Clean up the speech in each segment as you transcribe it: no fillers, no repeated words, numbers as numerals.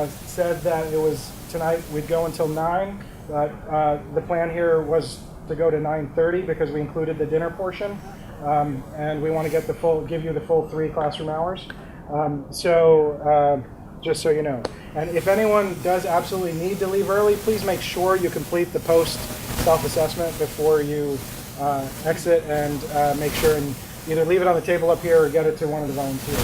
said that it was tonight we'd go until 9, but the plan here was to go to 9:30 because we included the dinner portion, and we want to give you the full 3 classroom hours. Just so you know. And if anyone does absolutely need to leave early, please make sure you complete the post self-assessment before you exit, and make sure and either leave it on the table up here or get it to one of the volunteers.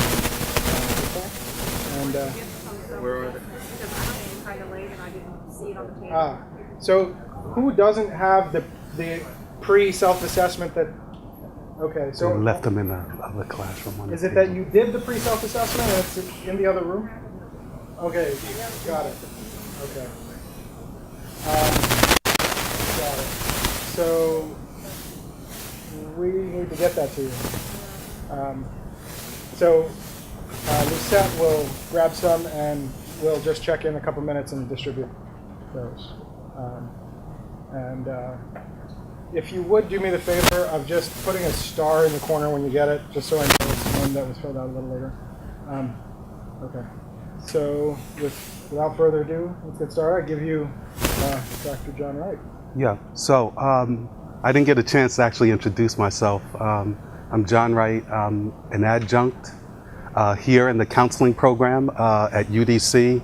Where are they? Because I came kind of late and I didn't see it on the table. So who doesn't have the pre-self-assessment that? Okay, so we left them in the other classroom. Is it that you did the pre-self-assessment and it's in the other room? Okay, got it. Okay. Got it. So we need to get that to you. Lucette will grab some and we'll just check in a couple minutes and distribute those. If you would do me the favor of just putting a star in the corner when you get it, just so I know it's one that was filled out a little later. Okay. So without further ado, let's get started. I give you Dr. John Wright. Yeah, so I didn't get a chance to actually introduce myself. I'm John Wright. I'm an adjunct here in the counseling program at UDC.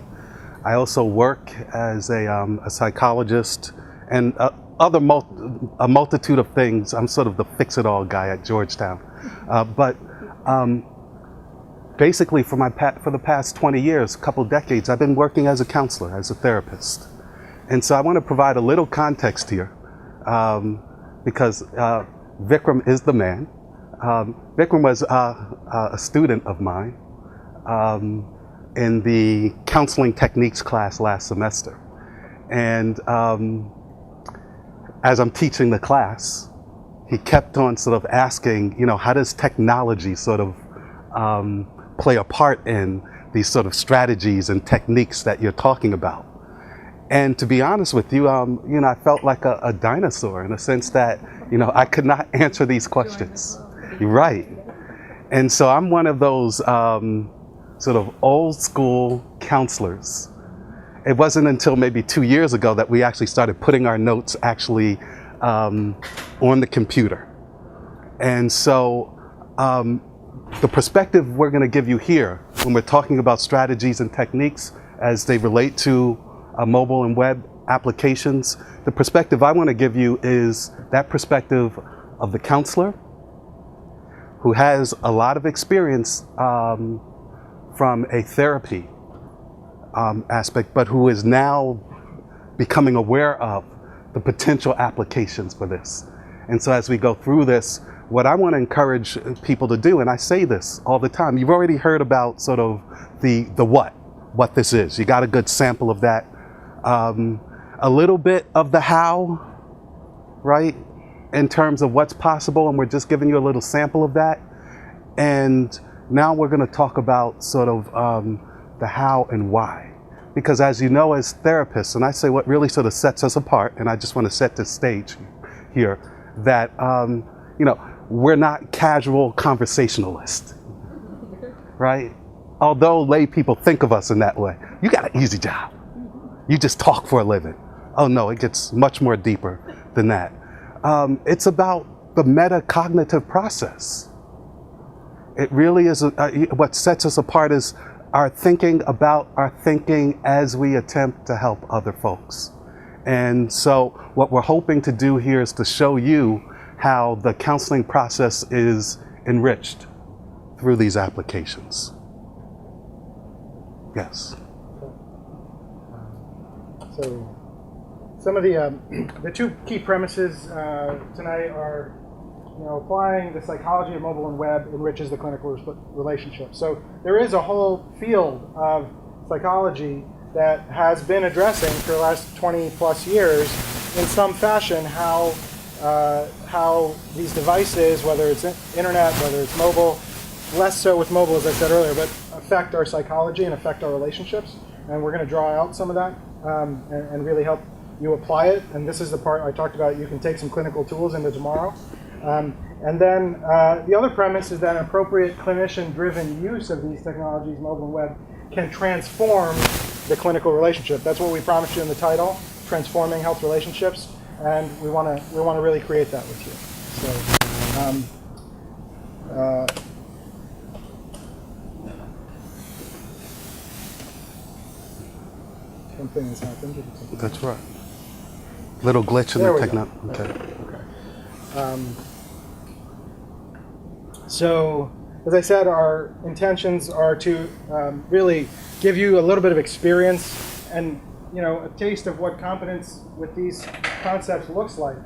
I also work as a psychologist and a multitude of things. I'm sort of the fix-it-all guy at Georgetown. Basically, for the past 20 years, a couple decades, I've been working as a counselor, as a therapist. And so I want to provide a little context here, because Vikram is the man. Vikram was a student of mine in the counseling techniques class last semester. And as I'm teaching the class, he kept on sort of asking, how does technology sort of play a part in these sort of strategies and techniques that you're talking about? And to be honest with you, I felt like a dinosaur in a sense that, I could not answer these questions. You're right. And so I'm one of those sort of old school counselors. It wasn't until maybe 2 years ago that we actually started putting our notes actually on the computer. And so the perspective we're going to give you here when we're talking about strategies and techniques as they relate to mobile and web applications, the perspective I want to give you is that perspective of the counselor who has a lot of experience from a therapy aspect, but who is now becoming aware of the potential applications for this. And so as we go through this, what I want to encourage people to do, and I say this all the time, you've already heard about sort of the what this is. You got a good sample of that. A little bit of the how, right, in terms of what's possible, and we're just giving you a little sample of that. And now we're going to talk about sort of the how and why. Because as you know, as therapists, and I say what really sort of sets us apart, and I just want to set the stage here, that, we're not casual conversationalists, right? Although lay people think of us in that way. You got an easy job. You just talk for a living. Oh no, it gets much more deeper than that. It's about the metacognitive process. It really is, what sets us apart is our thinking about our thinking as we attempt to help other folks. And so what we're hoping to do here is to show you how the counseling process is enriched through these applications. Yes. So some of the two key premises tonight are, applying the psychology of mobile and web enriches the clinical relationship. So there is a whole field of psychology that has been addressing for the last 20 plus years in some fashion how these devices, whether it's internet, whether it's mobile, less so with mobile as I said earlier, but affect our psychology and affect our relationships. And we're going to draw out some of that and really help you apply it. And this is the part I talked about. You can take some clinical tools into tomorrow. And then the other premise is that appropriate clinician-driven use of these technologies, mobile and web, can transform the clinical relationship. That's what we promised you in the title, transforming health relationships, and we want to really create that with you. So. Something has happened. That's right. Little glitch in There the we techno. go. Okay. So, as I said, our intentions are to really give you a little bit of experience and a taste of what competence with these concepts looks like.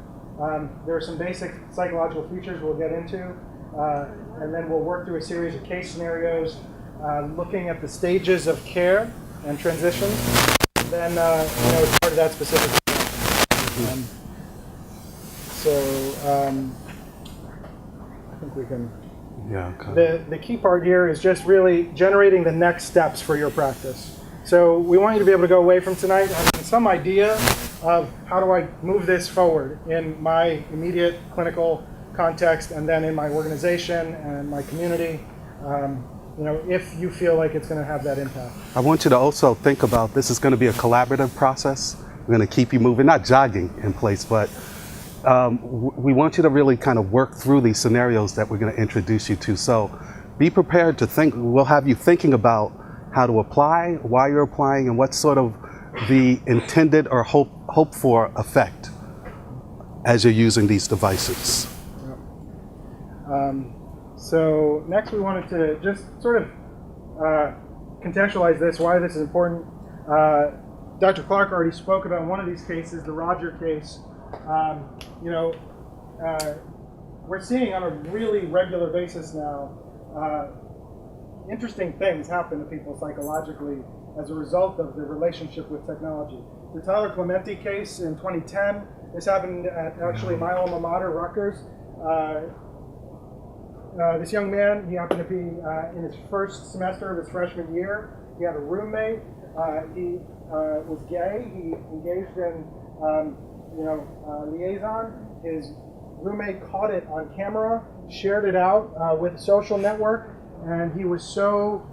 There are some basic psychological features we'll get into, and then we'll work through a series of case scenarios, looking at the stages of care and transitions. Then, it's part of that specific. I think we can. Yeah. Okay. The key part here is just really generating the next steps for your practice. So we want you to be able to go away from tonight having some idea of how do I move this forward in my immediate clinical context and then in my organization and my community, if you feel like it's going to have that impact. I want you to also think about this is going to be a collaborative process. We're going to keep you moving, not jogging in place, but we want you to really kind of work through these scenarios that we're going to introduce you to. So be prepared to think. We'll have you thinking about how to apply, why you're applying, and what sort of the intended or hope for effect as you're using these devices. So next we wanted to just sort of contextualize this, why this is important. Dr. Clark already spoke about one of these cases, the Roger case. We're seeing on a really regular basis now interesting things happen to people psychologically as a result of the relationship with technology. The Tyler Clementi case in 2010, this happened at actually my alma mater, Rutgers. This young man, he happened to be in his first semester of his freshman year. He had a roommate. He was gay. He engaged in liaison. His roommate caught it on camera, shared it out with a social network, and he was so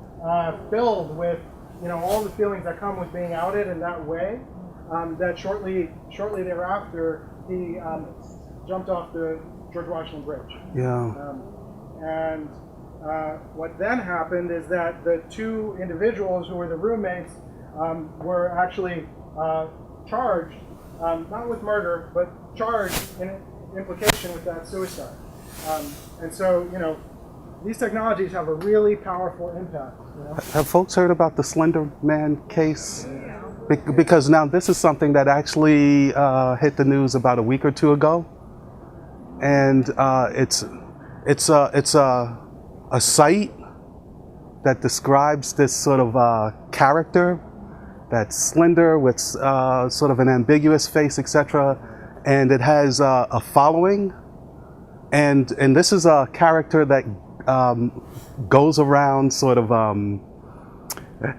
filled with all the feelings that come with being outed in that way that shortly thereafter he jumped off the George Washington Bridge. Yeah. And what then happened is that the two individuals who were the roommates were actually charged, not with murder, but charged in implication with that suicide. And so, these technologies have a really powerful impact. Have folks heard about the Slender Man case? Because now this is something that actually hit the news about a week or two ago, and it's a site that describes this sort of character that's slender with sort of an ambiguous face, etc., and it has a following, and this is a character that goes around sort of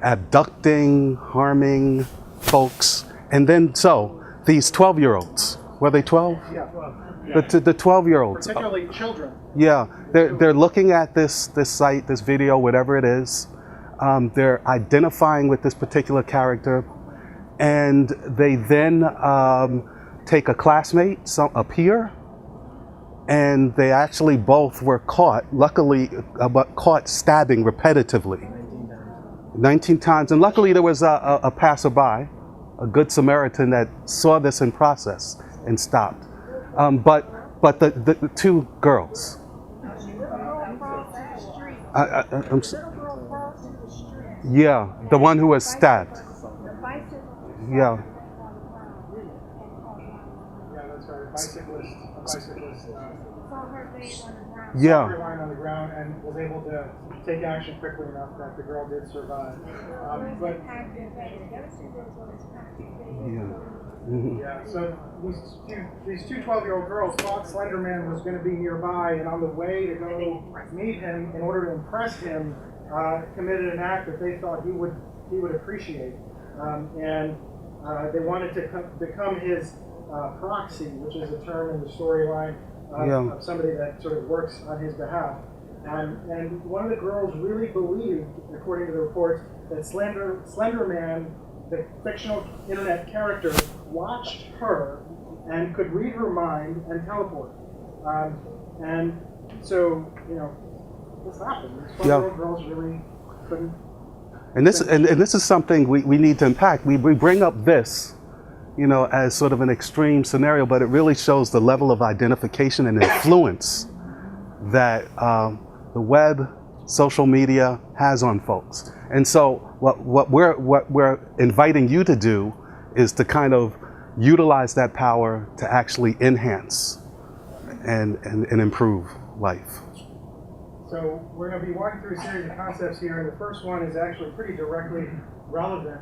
abducting, harming folks, and then so these 12-year-olds, were they 12? Yeah. The 12-year-olds. Particularly children. Yeah, they're looking at this site, this video, whatever it is. They're identifying with this particular character, and they then take a classmate, a peer, and they actually both were caught, luckily, caught stabbing repetitively. 19 times. And luckily there was a passerby, a good Samaritan that saw this in process and stopped. But the two girls. Yeah, the one who was stabbed. Yeah. Yeah, that's right. Bicyclist. Yeah. Lying on the ground and was able to take action quickly enough that the girl did survive. But yeah, so these two 12-year-old girls thought Slender Man was going to be nearby, and on the way to go meet him in order to impress him, committed an act that they thought he would appreciate, and they wanted to become his proxy, which is a term in the storyline of somebody that sort of works on his behalf. And one of the girls really believed, according to the reports, that Slender Man, the fictional internet character watched her and could read her mind and teleport. And so, this happened. These 12-year-old girls really couldn't. And this is something we need to impact. We bring up this, as sort of an extreme scenario, but it really shows the level of identification and influence that the web, social media has on folks. And so what we're inviting you to do is to kind of utilize that power to actually enhance and improve life. So we're going to be walking through a series of concepts here, and the first one is actually pretty directly relevant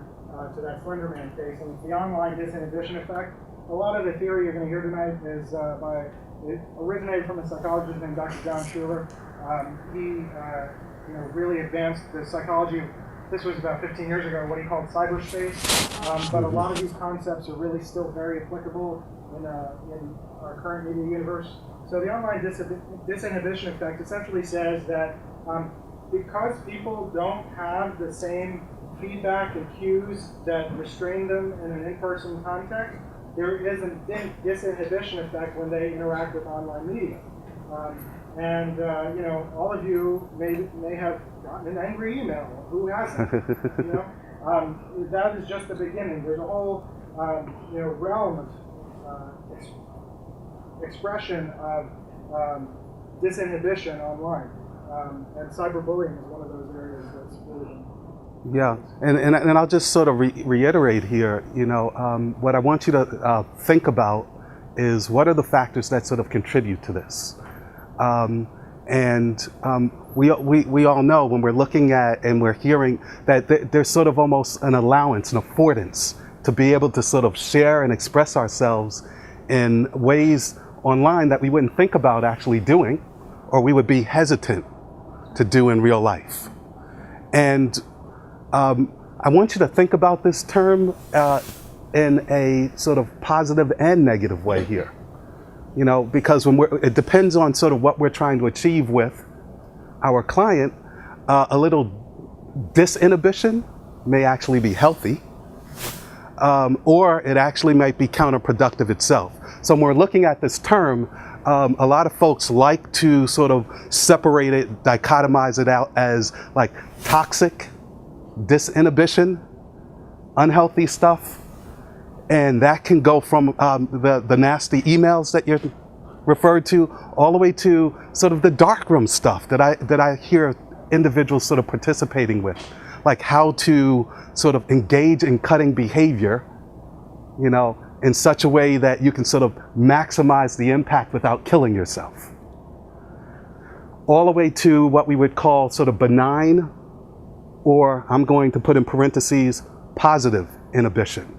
to that Slenderman case, and it's the online disinhibition effect. A lot of the theory you're going to hear tonight is it originated from a psychologist named Dr. John Schuler. He really advanced the psychology of, this was about 15 years ago, what he called cyberspace, but a lot of these concepts are really still very applicable in our current media universe. So the online disinhibition effect essentially says that because people don't have the same feedback and cues that restrain them in an in-person context, there is a disinhibition effect when they interact with online media. All of you may have gotten an angry email. Who hasn't? That is just the beginning. There's a whole realm of expression of disinhibition online, and cyberbullying is one of those areas that's really. Yeah, and I'll just sort of reiterate here. What I want you to think about is what are the factors that sort of contribute to this, we all know when we're looking at and we're hearing that there's sort of almost an allowance, an affordance to be able to sort of share and express ourselves in ways online that we wouldn't think about actually doing, or we would be hesitant to do in real life. And I want you to think about this term in a sort of positive and negative way here. Because it depends on sort of what we're trying to achieve with our client. A little disinhibition may actually be healthy, or it actually might be counterproductive itself. So when we're looking at this term, a lot of folks like to sort of separate it, dichotomize it out as like toxic disinhibition, unhealthy stuff, and that can go from the nasty emails that you're referred to all the way to sort of the darkroom stuff that I hear individuals sort of participating with, like how to sort of engage in cutting behavior, in such a way that you can sort of maximize the impact without killing yourself. All the way to what we would call sort of benign, or I'm going to put in parentheses, positive inhibition,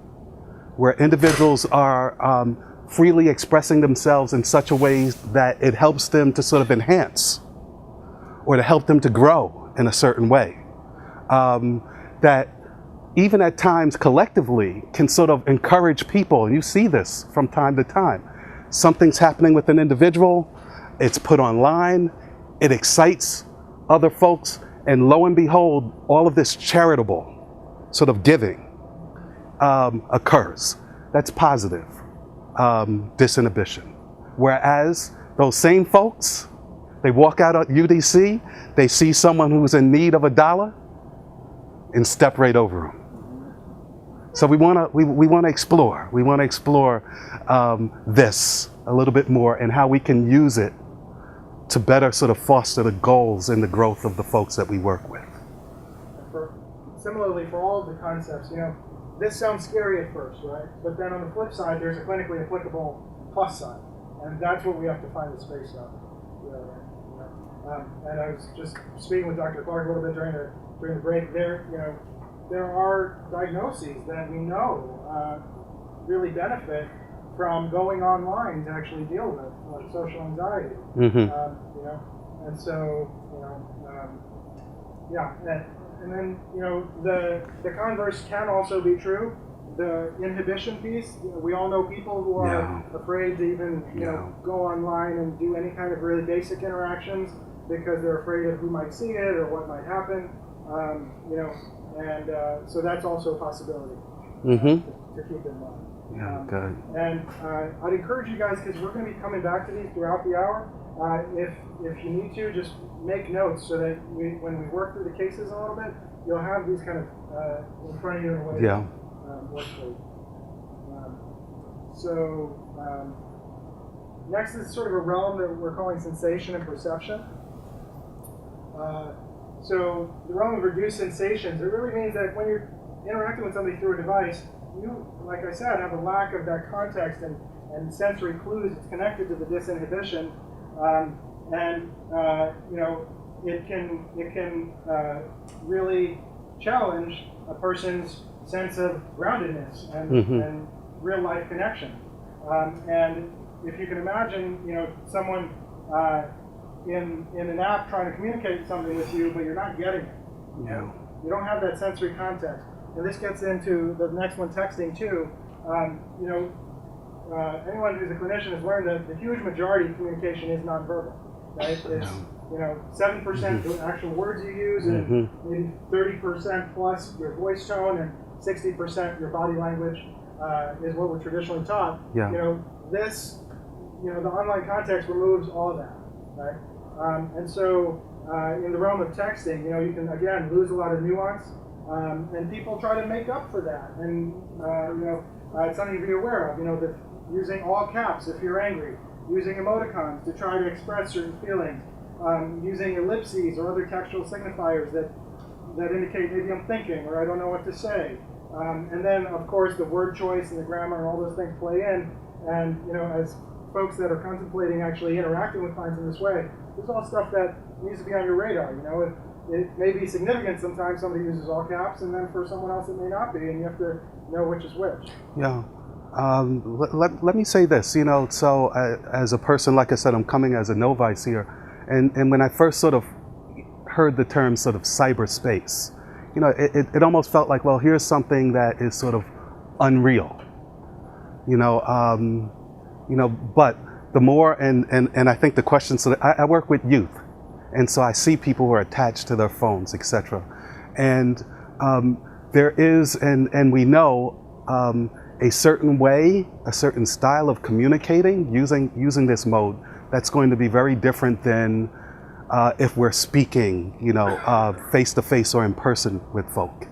where individuals are freely expressing themselves in such a way that it helps them to sort of enhance or to help them to grow in a certain way. That even at times collectively can sort of encourage people, and you see this from time to time. Something's happening with an individual, it's put online, it excites other folks, and lo and behold, all of this charitable sort of giving occurs. That's positive disinhibition. Whereas those same folks, they walk out at UDC, they see someone who's in need of $1 and step right over them. So we want to explore. We want to explore this a little bit more and how we can use it to better sort of foster the goals and the growth of the folks that we work with. Similarly, for all of the concepts, this sounds scary at first, right? But then on the flip side, there's a clinically applicable plus side, and that's what we have to find the space of. And I was just speaking with Dr. Clark a little bit during the break. There are diagnoses that we know really benefit from going online to actually deal with, like social anxiety. Mm-hmm. And so, and then the converse can also be true. The inhibition piece, we all know people who are afraid to even go online and do any kind of really basic interactions because they're afraid of who might see it or what might happen. So that's also a possibility. to keep in mind. Yeah, good. And I'd encourage you guys, because we're going to be coming back to these throughout the hour. If you need to, just make notes so that when we work through the cases a little bit, you'll have these kind of in front of you in a way Yeah. that works for you. Next is sort of a realm that we're calling sensation and perception. So the realm of reduced sensations, it really means that when you're interacting with somebody through a device, you, like I said, have a lack of that context and sensory clues. It's connected to the disinhibition, it can really challenge a person's sense of groundedness and real life connection. And if you can imagine, someone in an app trying to communicate something with you, but you're not getting it. Yeah. You don't have that sensory context. And this gets into the next one, texting too. Anyone who's a clinician has learned that the huge majority of communication is nonverbal. Right? It's 7% the actual words you use, and maybe 30% plus your voice tone, and 60% your body language is what we're traditionally taught. Yeah. The online context removes all of that, right? And so in the realm of texting, you can again lose a lot of nuance, and people try to make up for that. And it's something to be aware of. That using all caps if you're angry, using emoticons to try to express certain feelings, using ellipses or other textual signifiers that indicate maybe I'm thinking or I don't know what to say. And then, of course, the word choice and the grammar and all those things play in. And, as folks that are contemplating actually interacting with clients in this way, this is all stuff that needs to be on your radar. It may be significant sometimes somebody uses all caps, and then for someone else it may not be, and you have to know which is which. Yeah. Let me say this, so as a person, like I said, I'm coming as a novice here. And when I first sort of heard the term sort of cyberspace, it almost felt like, well, here's something that is sort of unreal, but the more, and I think the question, so I work with youth, and so I see people who are attached to their phones, etc. And there is, and we know, a certain way, a certain style of communicating using this mode that's going to be very different than if we're speaking, face to face or in person with folk.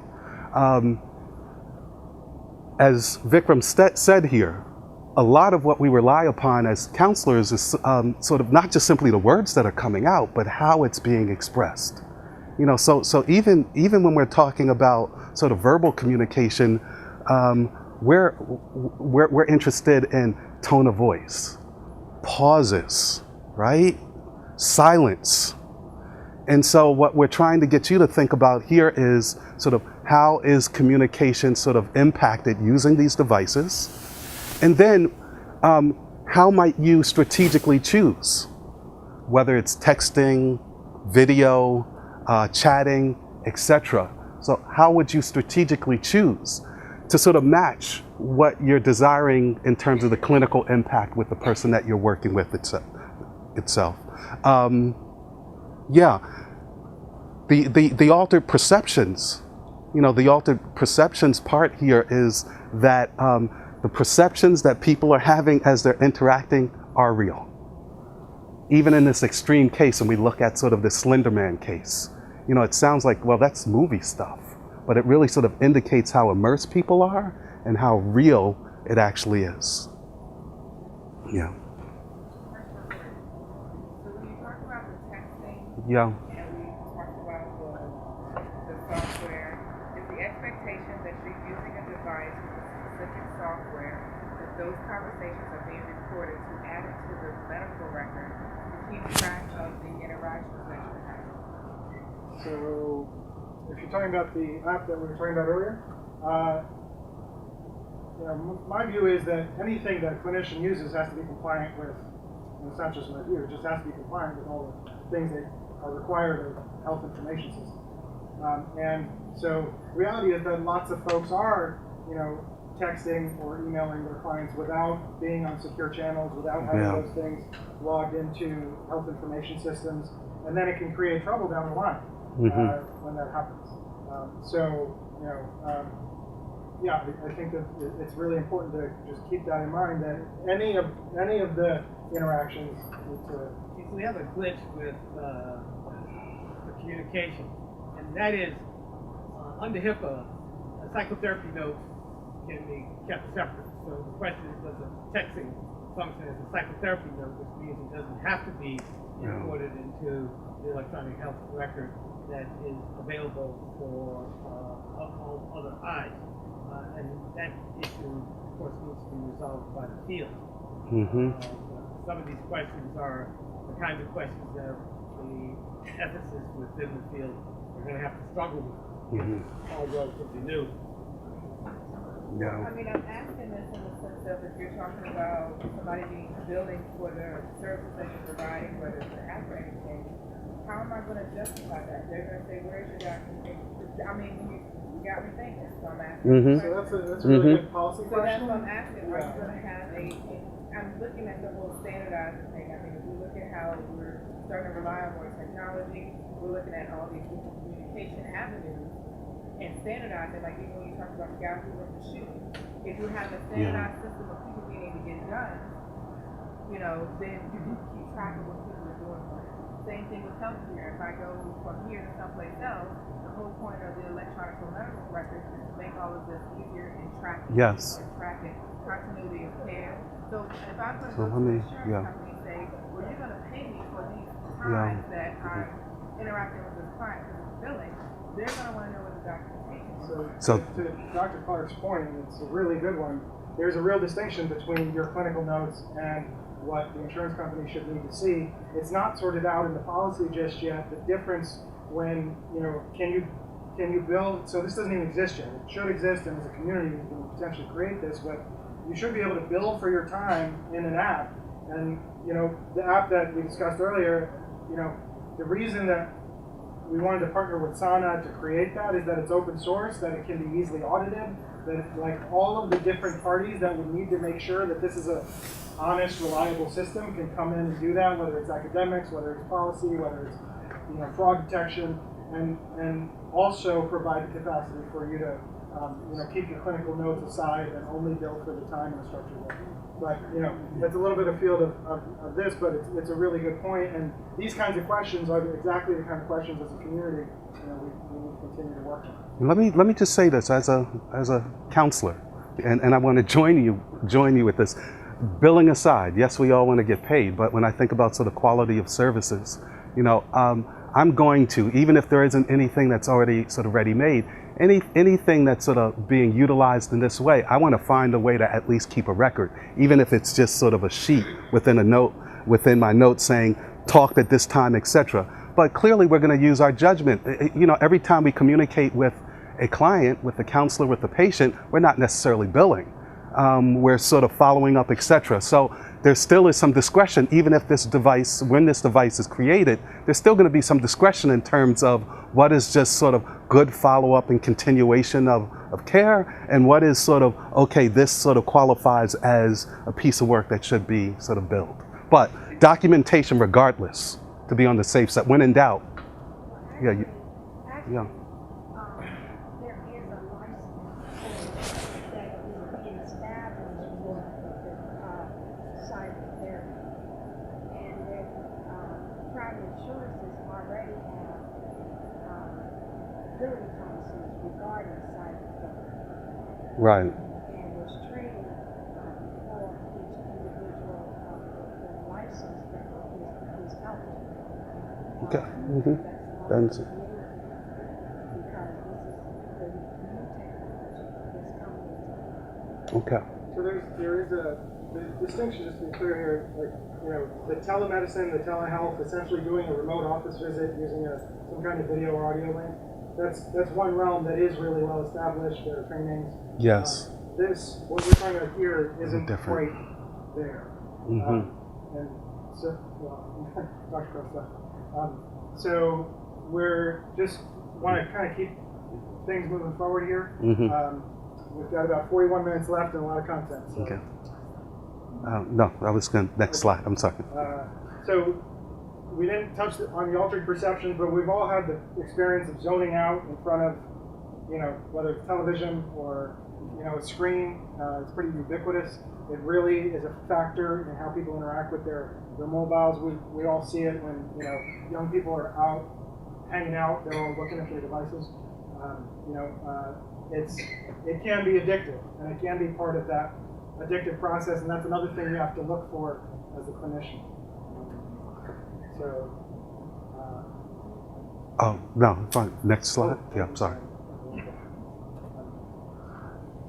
As Vikram said here, a lot of what we rely upon as counselors is sort of not just simply the words that are coming out, but how it's being expressed. So even when we're talking about sort of verbal communication, we're interested in tone of voice, pauses, right? Silence. And so what we're trying to get you to think about here is sort of how is communication sort of impacted using these devices? And then how might you strategically choose, whether it's texting, video, chatting, etc. So how would you strategically choose to sort of match what you're desiring in terms of the clinical impact with the person that you're working with itself? The altered perceptions, the altered perceptions part here is that the perceptions that people are having as they're interacting are real. Even in this extreme case, and we look at sort of the Slender Man case, it sounds like, well, that's movie stuff, but it really sort of indicates how immersed people are and how real it actually is. Yeah. So when you talk about the texting, Yeah. and we talked about the software, is the expectation that you're using a device with a specific software, that those conversations are being recorded to add it to the medical record to keep track of the interactions that you're having? So if you're talking about the app that we were talking about earlier, my view is that anything that a clinician uses has to be compliant with, and it's not just my view, it just has to be compliant with all the things that are required of health information systems. And so the reality is that lots of folks are, texting or emailing their clients without being on secure channels, without having those things logged into health information systems, and then it can create trouble down the line when that happens. yeah, I think that it's really important to just keep that in mind, that any of the interactions need to. We have a glitch with the communication, and that is under HIPAA, psychotherapy notes can be kept separate. So the question is, does the texting function as a psychotherapy note, which means it doesn't have to be imported into the electronic health record that is available for all other eyes. And that issue, of course, needs to be resolved by the field. Some of these questions are the kinds of questions that the ethicists within the field are going to have to struggle with. It's all relatively new. Yeah. I mean, I'm asking this in the sense of if you're talking about somebody being billing for the services that you're providing, whether it's an app or anything, how am I going to justify that? They're going to say, where's your documentation? I mean, you got me thinking, so I'm asking. So that's a really good policy So that's question. what I'm asking. Are you going to have I'm looking at the whole standardizing thing. I mean, if we look at how we're starting to rely on more technology, we're looking at all these different communication avenues and standardizing, like even when you talk about the guy who went to shoot, if you have a standardized system of people being able to get it done, then you can keep track of what people are doing. Same thing with healthcare. If I go from here to someplace else, the whole point of the electronic medical records is to make all of this easier in tracking. Yes. And tracking continuity of care. So if I'm going to So go let to me- the insurance yeah. company and say, well, you're going to pay me for these times that I'm interacting with this client because it's billing, they're going to want to know what the documentation is. So- to Dr. Clark's point, and it's a really good one, there's a real distinction between your clinical notes and what the insurance company should need to see. It's not sorted out in the policy just yet. The difference when, can you bill, so this doesn't even exist yet. It should exist, and as a community we can potentially create this, but you should be able to bill for your time in an app. And, the app that we discussed earlier, the reason that we wanted to partner with Sana to create that is that it's open source, that it can be easily audited, that like all of the different parties that would need to make sure that this is a honest, reliable system can come in and do that, whether it's academics, whether it's policy, whether it's fraud detection, and also provide the capacity for you to keep your clinical notes aside and only bill for the time in a structured way. But that's a little bit afield of this, but it's a really good point. And these kinds of questions are exactly the kind of questions as a community we need to continue to work on. Let me just say this as a counselor, and I want to join you with this. Billing aside, yes, we all want to get paid, but when I think about sort of quality of services, I'm going to, even if there isn't anything that's already sort of ready-made, anything that's sort of being utilized in this way, I want to find a way to at least keep a record, even if it's just sort of a sheet within my notes saying talked at this time, etc. But clearly we're going to use our judgment. Every time we communicate with a client, with the counselor, with the patient, we're not necessarily billing. We're sort of following up, etc. So there still is some discretion, even if when this device is created, there's still going to be some discretion in terms of what is just sort of good follow-up and continuation of care, and what is sort of, okay, this sort of qualifies as a piece of work that should be sort of billed. But documentation regardless, to be on the safe side, when in doubt. Yeah. There is Yeah. a license that is being established for psychotherapy. And that private insurances already have billing policies regarding psychotherapy. Right. And there's training for each individual the license that is out there. Okay. That's Then- because this is the new technology that's coming into Okay. So there is a distinction, just to be clear here, the telemedicine, the telehealth, essentially doing a remote office visit using some kind of video or audio link. That's one realm that is really well established. There are trainings. Yes. What we're trying to hear isn't Different. quite there. Mhm. And so, Dr. Costa. So we're just want to kind of keep things moving forward here. Mhm. We've got about 41 minutes left and a lot of content. So. Okay. No, I was going next slide. I'm sorry. So we didn't touch on the altered perceptions, but we've all had the experience of zoning out in front of, whether it's television or a screen. It's pretty ubiquitous. It really is a factor in how people interact with their mobiles. We all see it when young people are out hanging out. They're all looking at their devices. It can be addictive, and it can be part of that addictive process. And that's another thing you have to look for as a clinician. So. Oh no, fine. Next slide. Yeah, I'm sorry.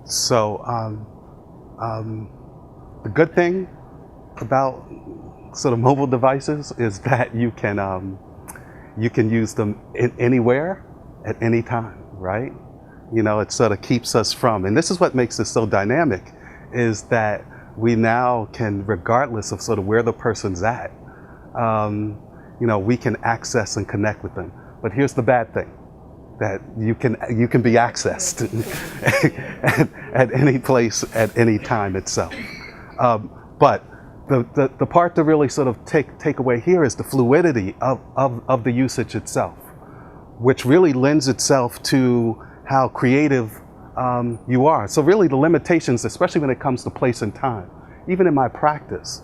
So the good thing about sort of mobile devices is that you can use them anywhere at any time, right? It sort of keeps us from, and this is what makes this so dynamic, is that we now can, regardless of sort of where the person's at, we can access and connect with them. But here's the bad thing, that you can be accessed at any place at any time itself. But the part to really sort of take away here is the fluidity of the usage itself, which really lends itself to how creative you are. So really the limitations, especially when it comes to place and time, even in my practice,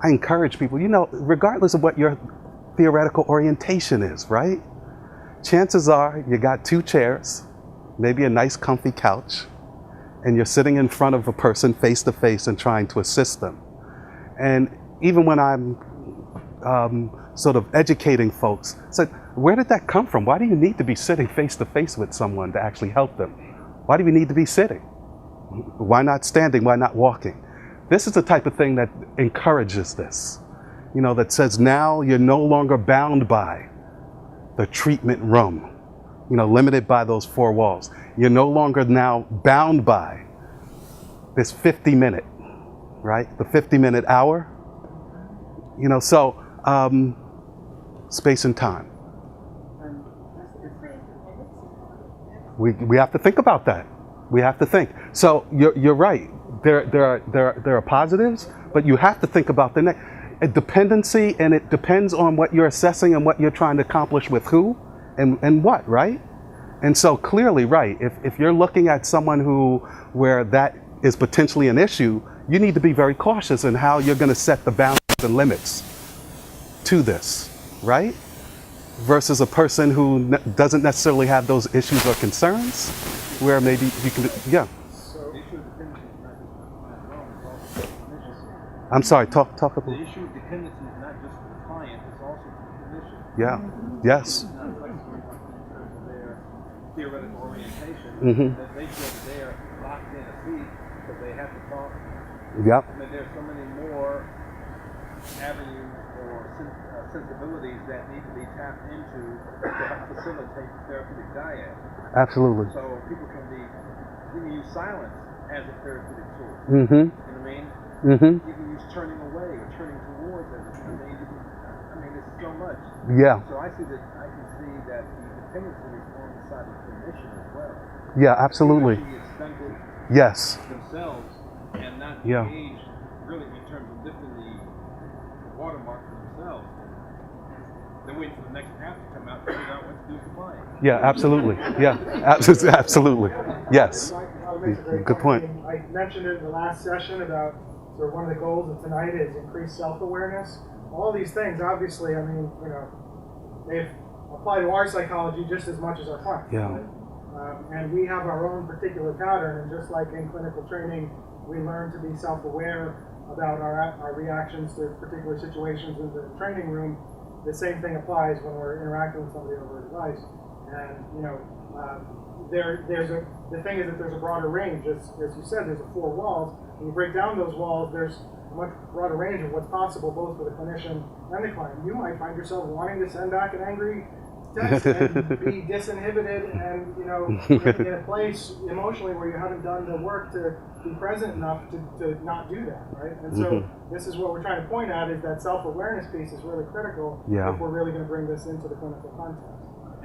I encourage people, regardless of what your theoretical orientation is, right? Chances are you got 2 chairs, maybe a nice comfy couch, and you're sitting in front of a person face to face and trying to assist them. And even when I'm sort of educating folks, it's like, where did that come from? Why do you need to be sitting face to face with someone to actually help them? Why do you need to be sitting? Why not standing? Why not walking? This is the type of thing that encourages this, that says now you're no longer bound by the treatment room, limited by those 4 walls. You're no longer now bound by this 50-minute, right? The 50-minute hour, so space and time. We have to think about that. We have to think. So you're right. There are positives, but you have to think about the next. A dependency, and it depends on what you're assessing and what you're trying to accomplish with who and what, right? And so clearly, right, if you're looking at someone where that is potentially an issue, you need to be very cautious in how you're going to set the boundaries and limits to this, right? Versus a person who doesn't necessarily have those issues or concerns, where maybe you can, yeah. I'm sorry, talk about. The issue of dependency is not just for the client, it's also for the clinician. Yeah, yes. It's not flexible in terms of their theoretical orientation, that they feel that they are locked in a seat because they have to talk. Yep. I mean, there's so many more avenues or sensibilities that need to be tapped into to help facilitate the therapeutic dyad. Absolutely. So people can use silence as a therapeutic tool. Mm-hmm. You know what I mean? Mm-hmm. You can use turning away or turning towards it. It's so much. Yeah. So I can see that the dependency is on the side of the clinician as well. Yeah, absolutely. They actually stunted Yes. themselves and not Yeah. engaged really in terms of lifting the watermark for themselves. They're waiting for the next app to come out to figure out what to do with the client. Yeah, absolutely. Yeah, absolutely. Yes. Good point. I mentioned it in the last session about sort of one of the goals of tonight is increased self-awareness. All these things, obviously, they apply to our psychology just as much as our clients. Yeah. Right? And we have our own particular pattern, and just like in clinical training, we learn to be self-aware about our reactions to particular situations in the training room. The same thing applies when we're interacting with somebody over a device. And the thing is that there's a broader range. As you said, there's 4 walls. When you break down those walls, there's a much broader range of what's possible, both for the clinician and the client. You might find yourself wanting to send back an angry text and be disinhibited and in a place emotionally where you haven't done the work to be present enough to not do that, right? And so this is what we're trying to point at, is that self-awareness piece is really critical if we're really going to bring this into the clinical context.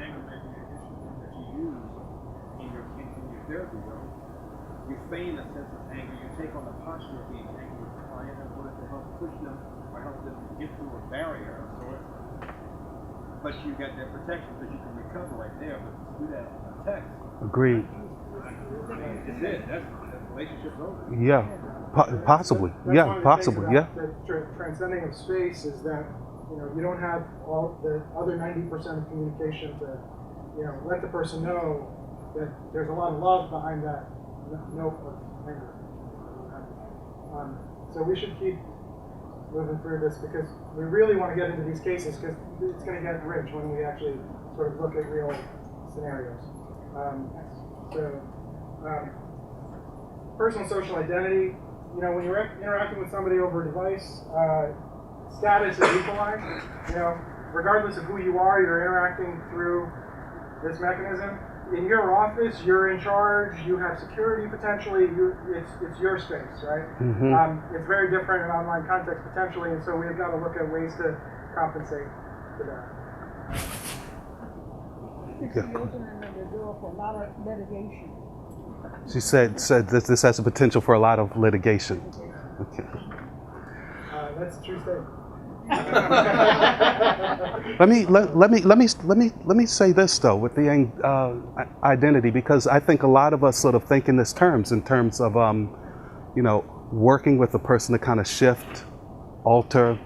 Anger may be an issue that you use in your therapy room. You feign a sense of anger. You take on the posture of being angry with the client in order to help push them or help them get through a barrier of sorts. But you got that protection so you can recover right there. But to do that on text, Agreed. It's it. That's the relationship's over. Yeah, possibly. That's Yeah, one of the possibly. things Yeah. about the transcending of space is that, you know, you don't have all the other 90% of communication to, you know, let the person know that there's a lot of love behind that note of anger. So we should keep moving through this because we really want to get into these cases because it's going to get rich when we actually sort of look at real scenarios. Personal social identity, you know, when you're interacting with somebody over a device, status is equalized. You know, regardless of who you are, you're interacting through this mechanism. In your office, you're in charge. You have security potentially. It's your space, right? Mm-hmm. It's very different in online context potentially, and so we've got to look at ways to compensate for that. It's opening the door for a lot of litigation. She said that this has the potential for a lot of litigation. Okay. That's a true statement. Let me say this though with the identity, because I think a lot of us sort of think in this terms of you know, working with a person to kind of shift, alter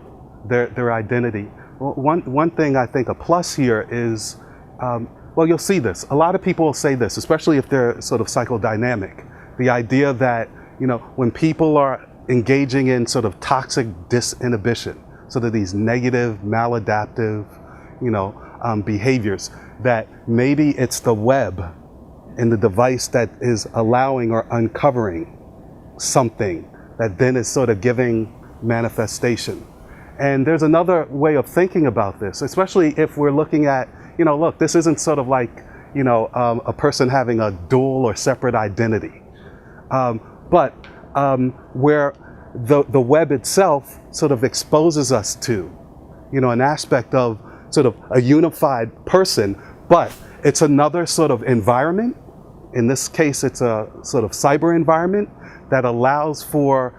their identity. Well, one thing I think a plus here is, well, you'll see this. A lot of people will say this, especially if they're sort of psychodynamic. The idea that, you know, when people are engaging in sort of toxic disinhibition, sort of these negative, maladaptive, you know, behaviors, that maybe it's the web and the device that is allowing or uncovering something that then is sort of giving manifestation. And there's another way of thinking about this, especially if we're looking at, you know, look, this isn't sort of like, you know, a person having a dual or separate identity, but where the web itself sort of exposes us to, you know, an aspect of sort of a unified person, but it's another sort of environment. In this case, it's a sort of cyber environment that allows for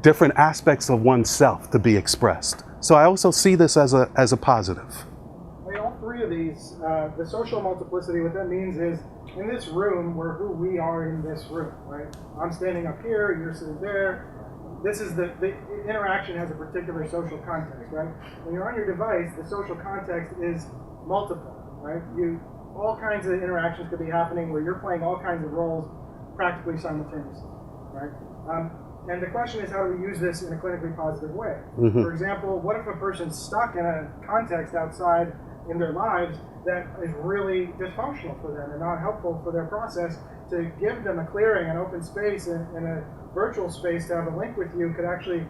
different aspects of oneself to be expressed. So I also see this as a positive. I mean, all three of these, the social multiplicity, what that means is, in this room, we're who we are in this room, right? I'm standing up here, you're sitting there. This is the interaction has a particular social context, right? When you're on your device, the social context is multiple, right? All kinds of interactions could be happening where you're playing all kinds of roles practically simultaneously, right? And the question is, how do we use this in a clinically positive way? Mm-hmm. For example, what if a person's stuck in a context outside in their lives that is really dysfunctional for them and not helpful for their process? To give them a clearing, an open space in a virtual space to have a link with you could actually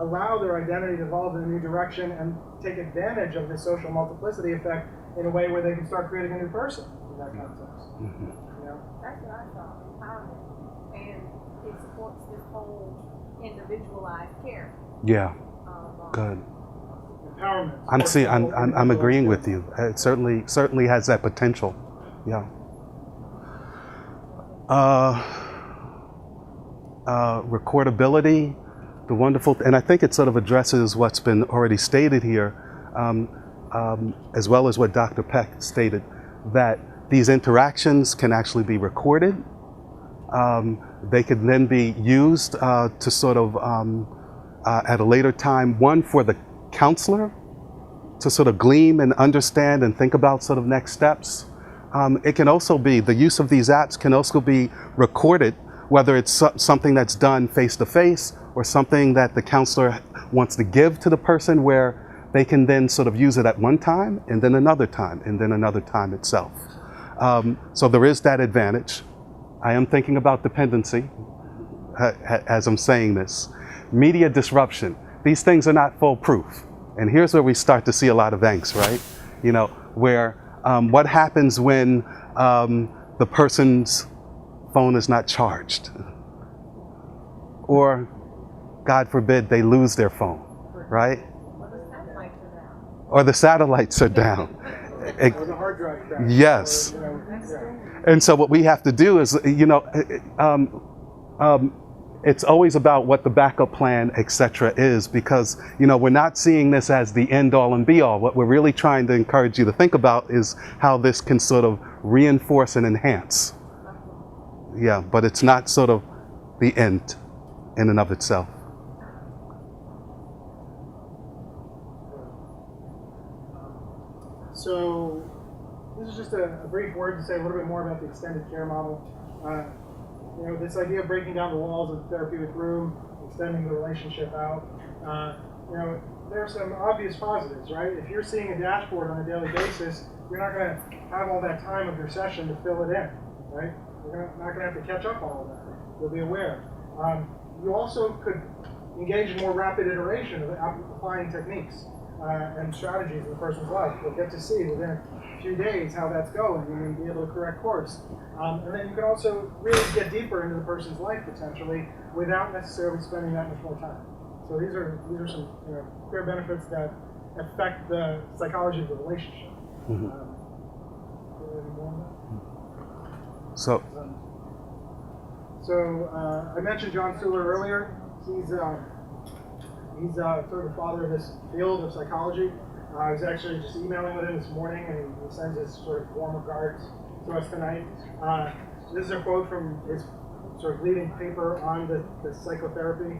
allow their identity to evolve in a new direction and take advantage of the social multiplicity effect in a way where they can start creating a new person in that context. Mm-hmm. You know? That's what I saw, empowerment. And it supports this whole individualized care. Yeah, good. Empowerment. I'm agreeing with you. It certainly has that potential. Yeah. Recordability, the wonderful, and I think it sort of addresses what's been already stated here, as well as what Dr. Peck stated, that these interactions can actually be recorded. They can then be used to sort of, at a later time, one, for the counselor to sort of glean and understand and think about sort of next steps. It can also be, the use of these apps can also be recorded, whether it's something that's done face-to-face or something that the counselor wants to give to the person, where they can then sort of use it at one time and then another time and then another time itself. So there is that advantage. I am thinking about dependency as I'm saying this. Media disruption. These things are not foolproof. And here's where we start to see a lot of angst, right? You know, where what happens when the person's phone is not charged? Or, God forbid, they lose their phone, right? Or the satellites are down. Or the hard drive crash. Yes. Or, you know, And so what we have to do is, you know, it's always about what the backup plan, et cetera, is, because, you know, we're not seeing this as the end all and be all. What we're really trying to encourage you to think about is how this can sort of reinforce and enhance Yeah, but it's not sort of the end in and of itself. So this is just a brief word to say a little bit more about the extended care model. This idea of breaking down the walls of the therapeutic room, extending the relationship out. There are some obvious positives, right? If you're seeing a dashboard on a daily basis, you're not going to have all that time of your session to fill it in, right? You're not going to have to catch up on all that. You'll be aware. You also could engage in more rapid iteration of applying techniques and strategies in the person's life. You'll get to see within a few days how that's going and be able to correct course. And then you can also really get deeper into the person's life potentially without necessarily spending that much more time. So these are some clear benefits that affect the psychology of the relationship. Mm-hmm. So I mentioned John Suler earlier. He's sort of the father of this field of psychology. I was actually just emailing with him this morning, and he sends his sort of warm regards to us tonight. This is a quote from his sort of leading paper on the psychotherapy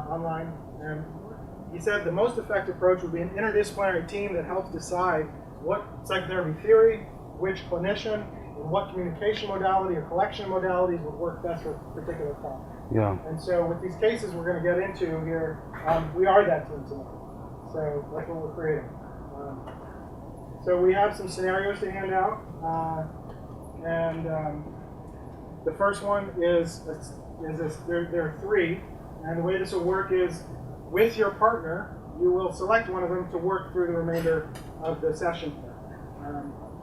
online. And he said, the most effective approach would be an interdisciplinary team that helps decide what psychotherapy theory, which clinician, and what communication modality or collection modalities would work best for a particular problem. Yeah. And so with these cases we're going to get into here, we are that team tonight. So that's what we're creating. So we have some scenarios to hand out. The first one is there are three. And the way this will work is with your partner, you will select one of them to work through the remainder of the session.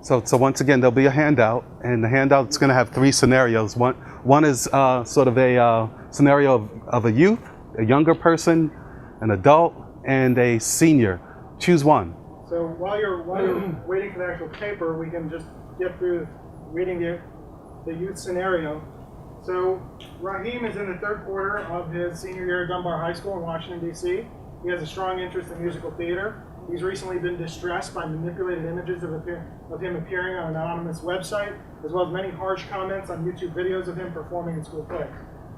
So once again, there'll be a handout, and the handout's going to have three scenarios. One is sort of a scenario of a youth, a younger person, an adult, and a senior. Choose one. So while you're waiting for the actual paper, we can just get through reading the youth scenario. So Raheem is in the third quarter of his senior year at Dunbar High School in Washington, D.C. He has a strong interest in musical theater. He's recently been distressed by manipulated images of him appearing on an anonymous website, as well as many harsh comments on YouTube videos of him performing in school plays.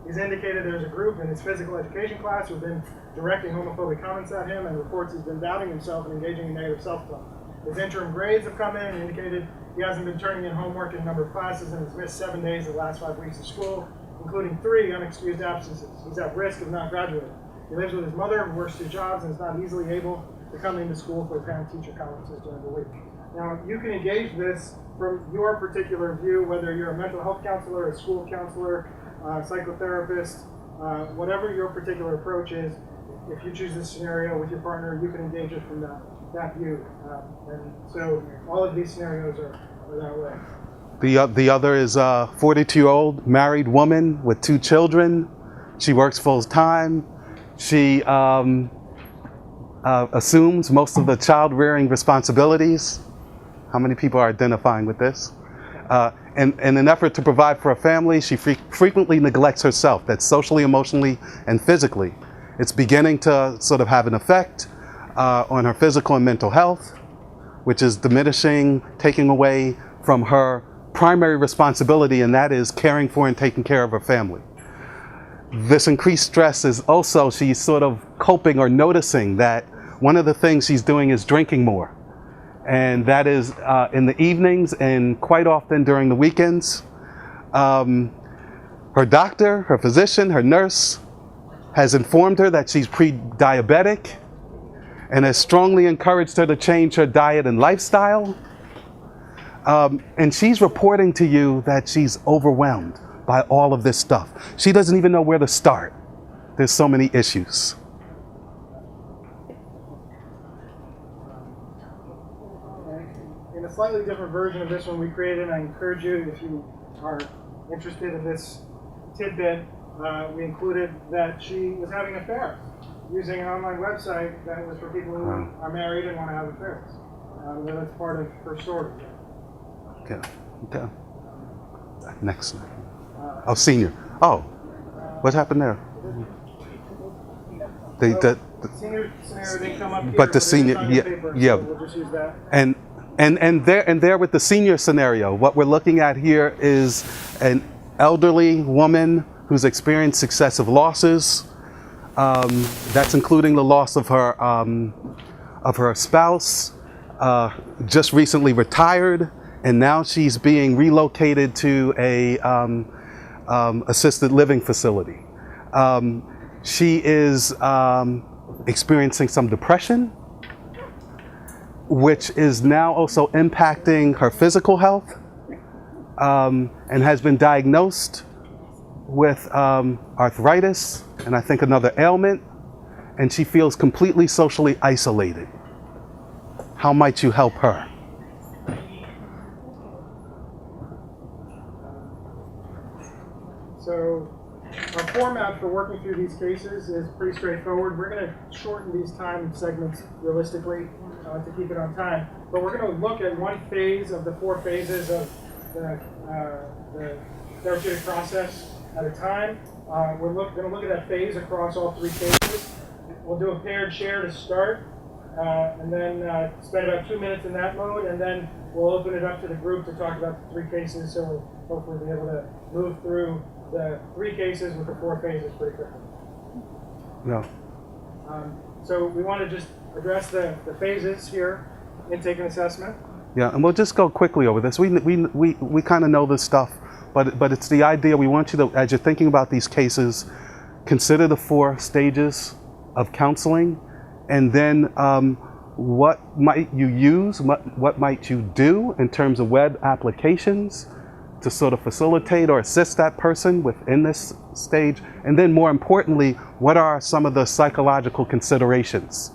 He's indicated there's a group in his physical education class who've been directing homophobic comments at him and reports he's been doubting himself and engaging in negative self-talk. His interim grades have come in and indicated he hasn't been turning in homework in a number of classes and has missed 7 days of the last 5 weeks of school, including 3 unexcused absences. He's at risk of not graduating. He lives with his mother, who works 2 jobs, and is not easily able to come into school for parent-teacher conferences during the week. Now, you can engage this from your particular view, whether you're a mental health counselor, a school counselor, psychotherapist, whatever your particular approach is. If you choose this scenario with your partner, you can engage it from that view. And so all of these scenarios are that way. The other is a 42-year-old married woman with 2 children. She works full-time. She assumes most of the child-rearing responsibilities. How many people are identifying with this? And in an effort to provide for a family, she frequently neglects herself. That's socially, emotionally, and physically. It's beginning to sort of have an effect on her physical and mental health, which is diminishing, taking away from her primary responsibility, and that is caring for and taking care of her family. This increased stress is also, she's sort of coping or noticing that one of the things she's doing is drinking more. And that is in the evenings and quite often during the weekends. Her doctor, her physician, her nurse has informed her that she's pre-diabetic and has strongly encouraged her to change her diet and lifestyle. And she's reporting to you that she's overwhelmed by all of this stuff. She doesn't even know where to start. There's so many issues. In a slightly different version of this one we created, I encourage you, if you are interested in this tidbit, we included that she was having affairs using an online website that was for people who are married and want to have affairs. That's part of her story. Okay. Next. Oh, senior. Oh, what happened there? The senior scenario didn't come up here, but the senior, paper, yeah. So we'll just use that. And there with the senior scenario, what we're looking at here is elderly woman who's experienced successive losses. That's including the loss of her spouse, just recently retired, and now she's being relocated to a assisted living facility. She is experiencing some depression, which is now also impacting her physical health, and has been diagnosed with arthritis and I think another ailment, and she feels completely socially isolated. How might you help her? So our format for working through these cases is pretty straightforward. We're going to shorten these time segments realistically to keep it on time. But we're going to look at one phase of the 4 phases of the therapeutic process at a time. We're going to look at that phase across all 3 cases. We'll do a paired share to start, and then spend about 2 minutes in that mode, and then we'll open it up to the group to talk about the 3 cases, so we'll hopefully be able to move through the 3 cases with the 4 phases pretty quickly. No. So we want to just address the phases here, intake and assessment. Yeah, and we'll just go quickly over this. We kind of know this stuff, but it's the idea. We want you to, as you're thinking about these cases, consider the 4 stages of counseling, and then what might you use, what might you do in terms of web applications to sort of facilitate or assist that person within this stage, and then more importantly, what are some of the psychological considerations?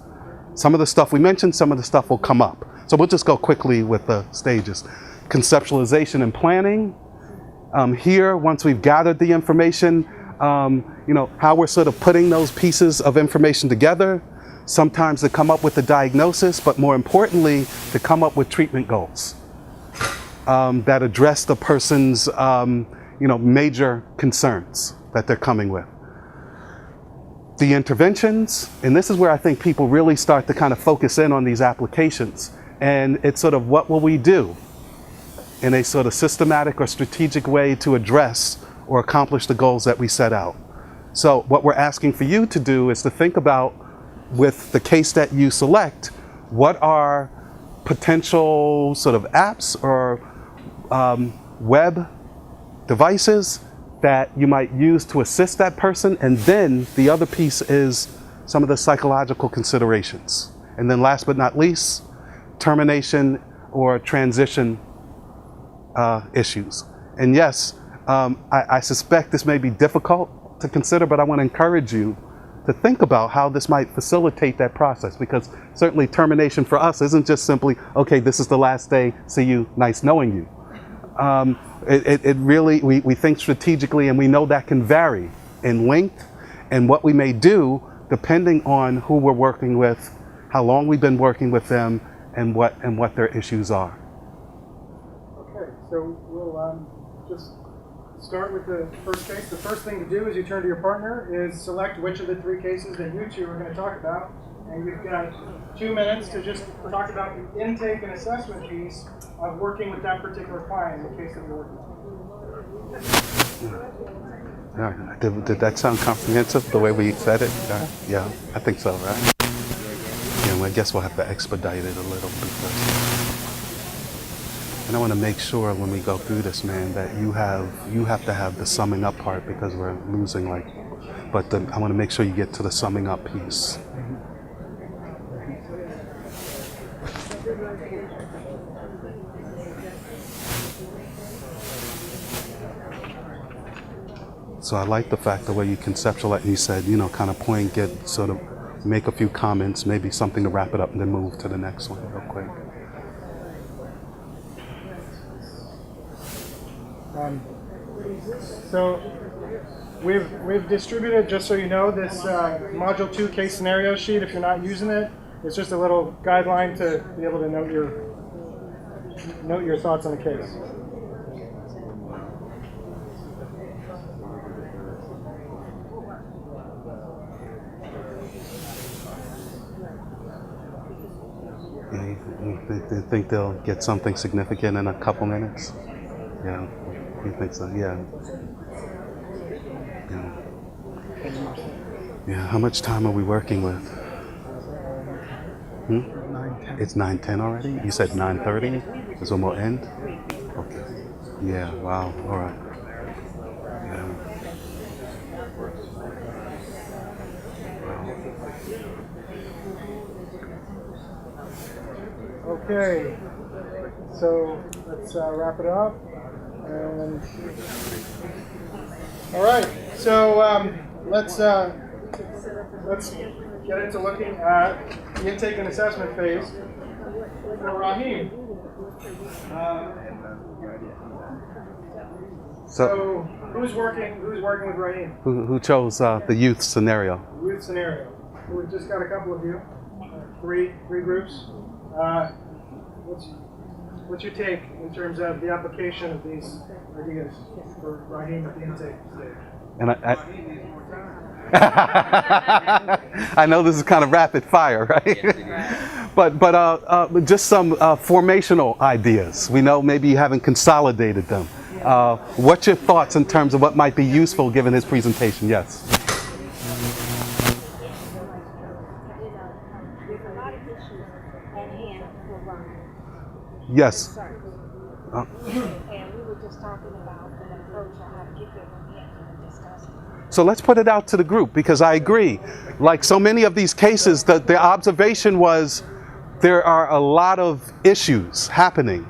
Some of the stuff we mentioned, some of the stuff will come up. So we'll just go quickly with the stages. Conceptualization and planning. Here, once we've gathered the information, how we're sort of putting those pieces of information together, sometimes to come up with a diagnosis, but more importantly, to come up with treatment goals that address the person's major concerns that they're coming with. The interventions, and this is where I think people really start to kind of focus in on these applications, and it's sort of what will we do in a sort of systematic or strategic way to address or accomplish the goals that we set out. So what we're asking for you to do is to think about, with the case that you select, what are potential sort of apps or web devices that you might use to assist that person, and then the other piece is some of the psychological considerations. And then last but not least, termination or transition issues. And yes, I suspect this may be difficult to consider, but I want to encourage you to think about how this might facilitate that process, because certainly termination for us isn't just simply, okay, this is the last day, see you, nice knowing you. It really, we think strategically, and we know that can vary in length and what we may do depending on who we're working with, how long we've been working with them, and what their issues are. Okay, so we'll just start with the first case. The first thing to do as you turn to your partner is select which of the 3 cases that you 2 are going to talk about. And you've got 2 minutes to just talk about the intake and assessment piece of working with that particular client in the case that you're working with. All right. Did that sound comprehensive, the way we said it? Yeah, I think so, right? Yeah, well, I guess we'll have to expedite it a little because, and I want to make sure when we go through this, man, that you have to have the summing up part, because we're losing but I want to make sure you get to the summing up piece. So I like the fact the way you conceptualize, you said, kind of point, get sort of make a few comments, maybe something to wrap it up, and then move to the next one real quick. So we've distributed, just so you know, this Module 2 case scenario sheet. If you're not using it, it's just a little guideline to be able to note your thoughts on the case. You think they'll get something significant in a couple minutes? Yeah, you think so? Yeah. Yeah, how much time are we working with? Hmm? 9:10. It's 9:10 already? You said 9:30 is when we'll end? Okay. Yeah, wow, all right. Yeah. Okay, so let's wrap it up. And all right, so let's get into looking at the intake and assessment phase for Raheem. So who's working with Raheem? Who chose the youth scenario? Youth scenario. We've just got a couple of you, three groups. What's your take in terms of the application of these ideas for Raheem at the intake stage? And I know this is kind of rapid fire, right? but just some formational ideas. We know maybe you haven't consolidated them. What's your thoughts in terms of what might be useful given his presentation? Yes. There's a lot of issues at hand for Ron. Yes. And we were just talking about an approach on how to get there when we actually discuss it. So let's put it out to the group, because I agree. Like so many of these cases, the observation was there are a lot of issues happening,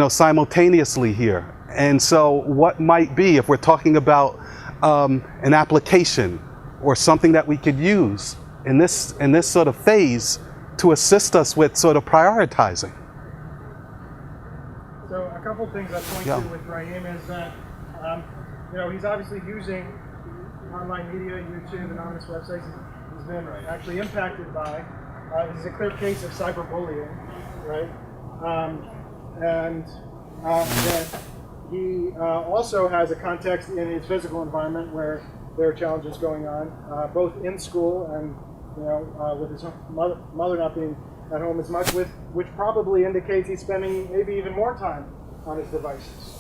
simultaneously here. And so what might be, if we're talking about an application or something that we could use in this sort of phase to assist us with sort of prioritizing? So a couple things I point to with Raheem is that he's obviously using online media, YouTube, anonymous websites. He's been actually impacted by. This is a clear case of cyberbullying, right? And that he also has a context in his physical environment where there are challenges going on, both in school and with his mother not being at home as much, which probably indicates he's spending maybe even more time on his devices.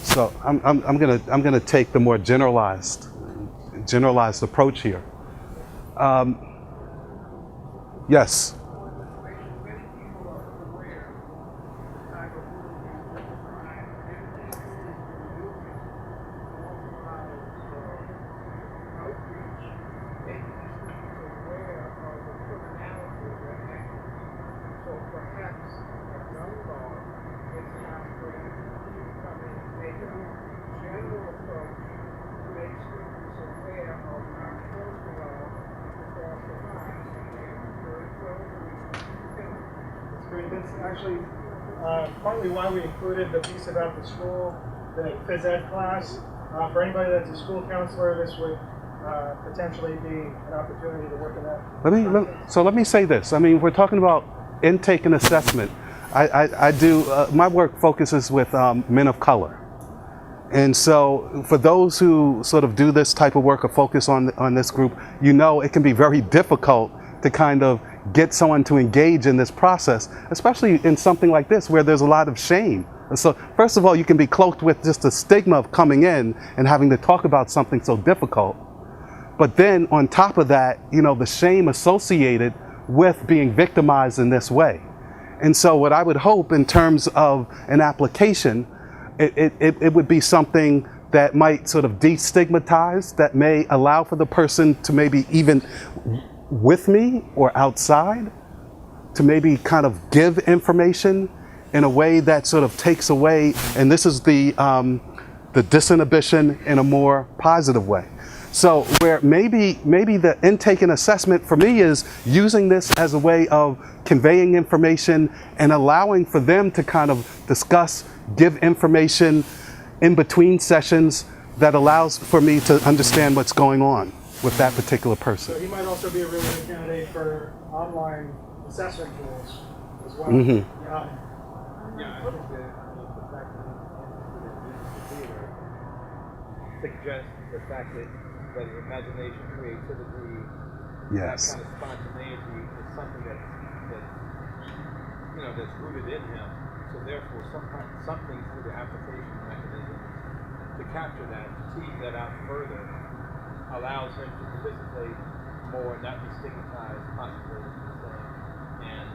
So I'm gonna take the more generalized approach here. Yes. That's actually partly why we included the piece about the school, the phys ed class. For anybody that's a school counselor, this would potentially be an opportunity to work in that. Let me say this. I mean, we're talking about intake and assessment. I do my work focuses with men of color, and so for those who sort of do this type of work or focus on this group, it can be very difficult to kind of get someone to engage in this process, especially in something like this where there's a lot of shame. And so first of all, you can be cloaked with just the stigma of coming in and having to talk about something so difficult. But then on top of that, the shame associated with being victimized in this way. And so what I would hope in terms of an application, it would be something that might sort of destigmatize, that may allow for the person to maybe even with me or outside to maybe kind of give information in a way that sort of takes away, and this is the disinhibition in a more positive way. So where maybe the intake and assessment for me is using this as a way of conveying information and allowing for them to kind of discuss, give information in between sessions that allows for me to understand what's going on with that particular person. So he might also be a really good candidate for online assessment tools as well. Mm-hmm. Yeah, I think that the fact that he's interested in theater suggests the fact that imagination, creativity, Yes. that kind of spontaneity is something that's rooted in him. So therefore, something through the application mechanism to capture that, to tease that out further, allows him to participate more, not be stigmatized, possibly, and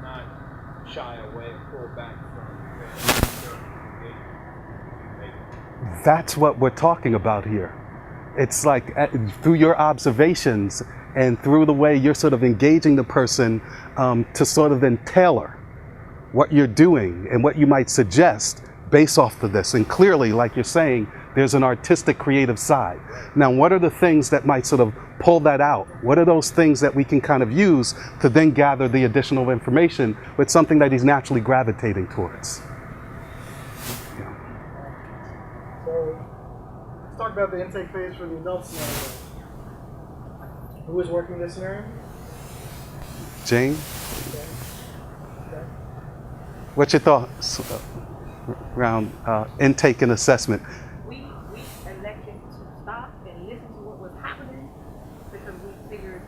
not shy away, pull back from engagement. That's what we're talking about here. It's like through your observations and through the way you're sort of engaging the person to sort of then tailor what you're doing and what you might suggest based off of this. And clearly, like you're saying, there's an artistic, creative side. Now, what are the things that might sort of pull that out? What are those things that we can kind of use to then gather the additional information with something that he's naturally gravitating towards? So let's talk about the intake phase for the adult scenario. Who is working this scenario? Jane, Okay. what's your thoughts around intake and assessment? We elected to stop and listen to what was happening because we figured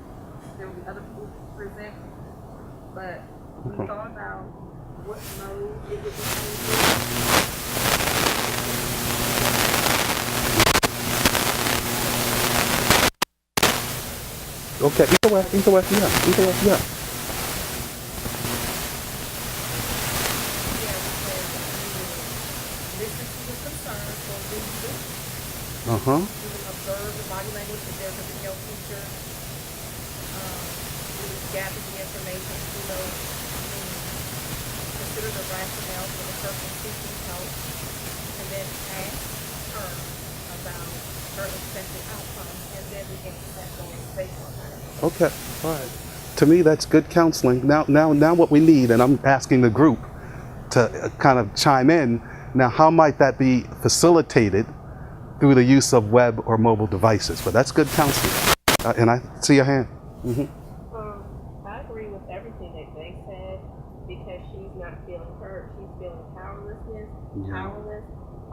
there would be other people to present. But we thought about what mode it would be Okay, either way, yeah. listen to the concerns or read it. Uh-huh. We would observe the body language if there's a video feature. We would gather the information to know, consider the rationale for the person seeking help, and then ask her about her expected outcome, and then we can set goals based on that. Okay, all right. To me, that's good counseling. Now what we need, and I'm asking the group to kind of chime in, now how might that be facilitated through the use of web or mobile devices? But that's good counseling. And I see your hand. Mm-hmm. I agree with everything that they said because she's not feeling hurt. She's feeling powerless,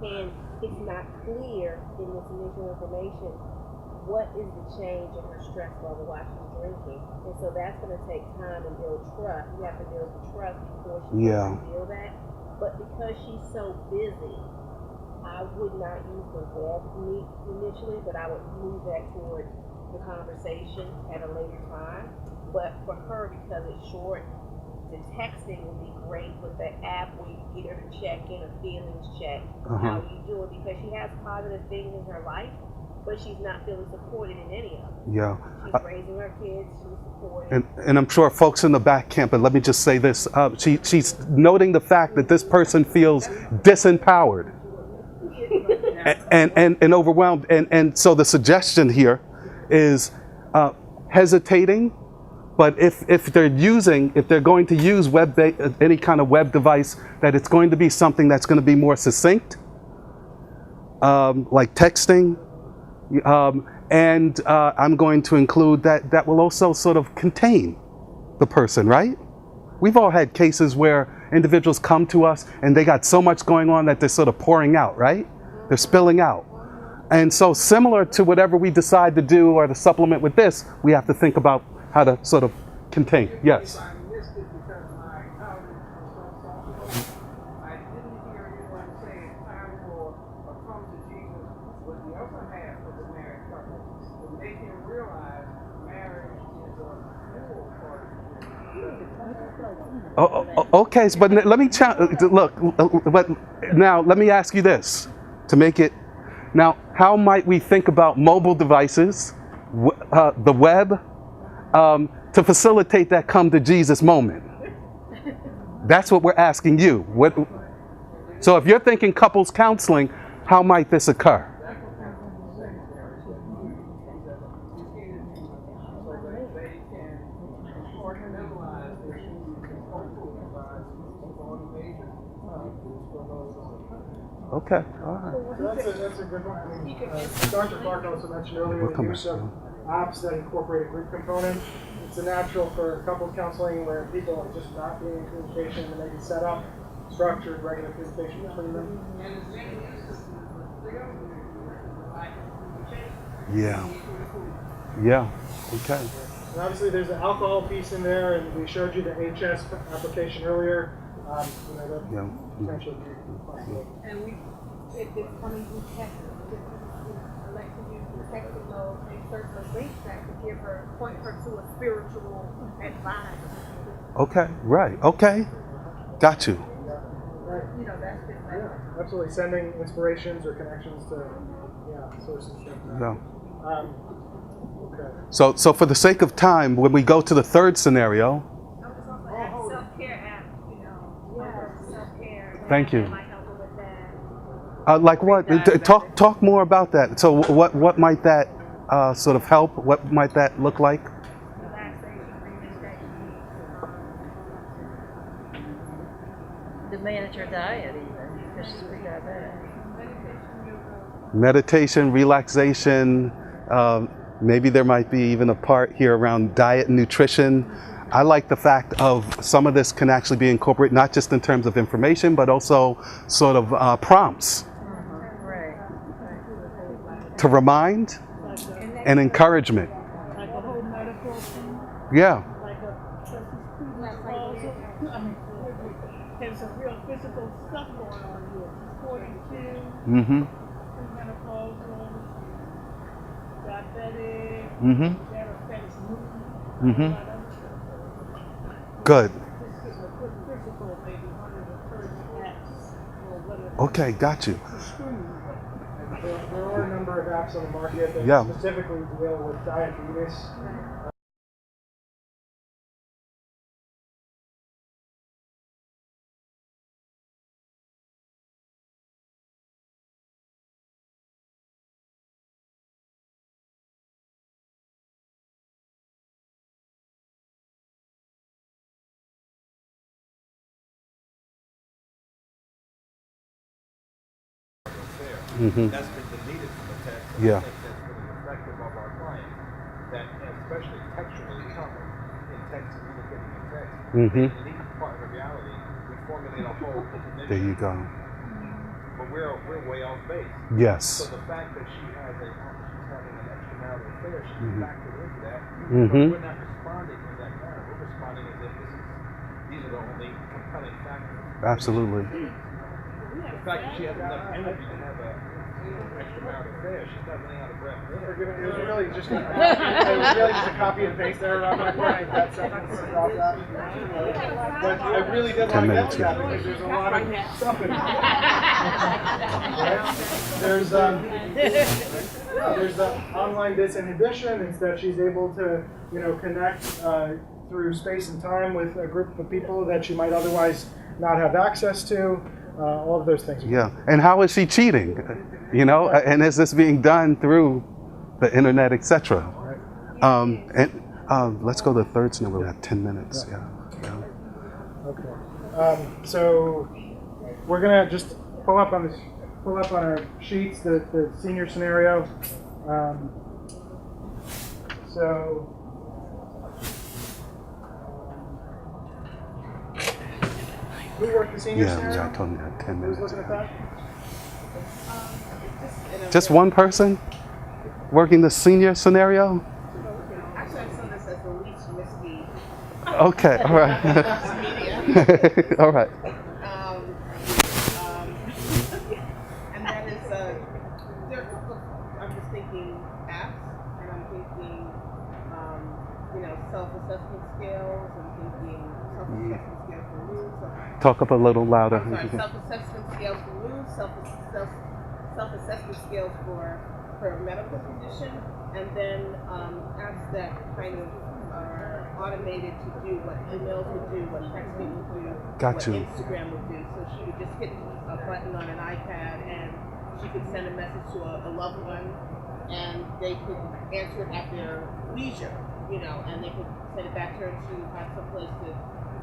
and it's not clear in this initial information what is the change in her stress level while she's drinking. And so that's going to take time and build trust. You have to build the trust before she can feel that. But because she's so busy, I would not use the web initially, but I would move that toward the conversation at a later time. But for her, because it's short, the texting would be great with the app where you get her to check in a feelings check. How are you doing? Because she has positive things in her life, but she's not feeling supported in any of them. Yeah. She's raising her kids, she's supported. And I'm sure folks in the back camp, and let me just say this, she's noting the fact that this person feels disempowered and overwhelmed. And so the suggestion here is hesitating, but if they're going to use any kind of web device, that it's going to be something that's going to be more succinct, like texting. And I'm going to include that will also sort of contain the person, right? We've all had cases where individuals come to us and they got so much going on that they're sort of pouring out, right? They're spilling out. And so similar to whatever we decide to do or to supplement with this, we have to think about how to sort of contain. Yes. I missed it because my colleague was so thoughtful. I didn't hear anyone say it's time for a come to Jesus with the other half of the married couple to make him realize marriage is a full part. Okay, but let me look. But now let me ask you this to make it. Now, how might we think about mobile devices, the web, to facilitate that come to Jesus moment? That's what we're asking you. So if you're thinking couples counseling, how might this occur? Okay, all right. That's a good one. I mean, Dr. Clark also mentioned earlier the use of apps that incorporate a group component. It's a natural for couples counseling where people are just not being in communication and they can set up structured, regular communication between them. Yeah. Yeah. Okay. And obviously, there's an alcohol piece in there, and we showed you the HS application earlier. That potentially be possible. And we if it's coming through text, if Alexa uses texting mode, and certain links that could give her, point her to a spiritual advisor. Okay, right. Okay, got you. You know, that's just like. Yeah, absolutely. Sending inspirations or connections to sources. No. Okay. So for the sake of time, when we go to the third scenario, Self-care app, you know, self-care. Thank you. That might help her with that. like what? Talk more about that. So what might that sort of help? What might that look like? Relaxation, breathing techniques, to manage your diet even, because she's pre-diabetic. Meditation, relaxation. Maybe there might be even a part here around diet and nutrition. I like the fact of some of this can actually be incorporated not just in terms of information, but also sort of prompts Right. to remind and encouragement. Like a whole medical thing, Yeah. like a proposal. I mean, there's some real physical stuff going on here. 42, Mm-hmm. premenopausal, diabetic, that affects mood. Mm-hmm. a lot of other stuff. Good. Just getting a quick physical, maybe 130 apps or whatever. Okay, got you. There are a number of apps on the market that Yeah. specifically deal with diabetes. Mm-hmm. That's been deleted from the text. Yeah. I think that's really reflective of our clients, that especially textually common in text, communicating in text. Mm-hmm. In each part of the reality, we formulate a whole definition. There you go. But we're way off base. Yes. So the fact that she's having an extramarital affair, she's factored into that. Mm-hmm. But we're not responding in that manner. We're responding as if these are the only compelling factors. Absolutely. The fact that she has enough energy to have an extramarital affair, she's not running out of breath. It was really just a copy and paste error on my part. That sentence about that. But I really did 10 want to get minutes, to that yeah. because there's a lot of stuff in there. There's the online disinhibition. It's that she's able to, connect through space and time with a group of people that she might otherwise not have access to. All of those things. Yeah. And how is she cheating? And is this being done through the internet, etc.? Let's go to the third scenario. We have 10 minutes. Yeah. Okay. So we're gonna just pull up on our sheets the senior scenario. Who worked the senior scenario? Yeah, I told you I had 10 Who's minutes. looking at that? Just one person working the senior scenario? Actually, I saw this as the least risky Okay, all right. All right. and that is, there are a couple of, I'm just thinking apps, and I'm thinking, self-assessment scales, I'm thinking self-assessment scales for mood, Talk up a little louder. self-assessment scales for mood, self-assessment scales for a medical condition, and then apps that kind of are automated to do what emails would do, what texting would do, Got what you. Instagram would do. So she would just hit a button on an iPad and she could send a message to a loved one and they could answer it at their leisure, and they could send it back to her and she would have some place to,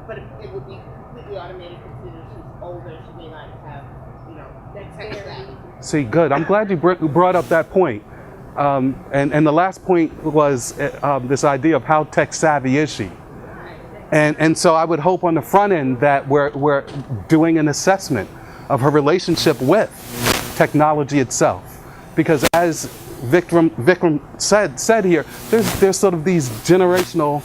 but it would be completely automated considering she's older, she may not have, tech savvy. See, good. I'm glad you brought up that point. And the last point was this idea of how tech savvy is she. And so I would hope on the front end that we're doing an assessment of her relationship with technology itself. Because as Vikram said here, there's sort of these generational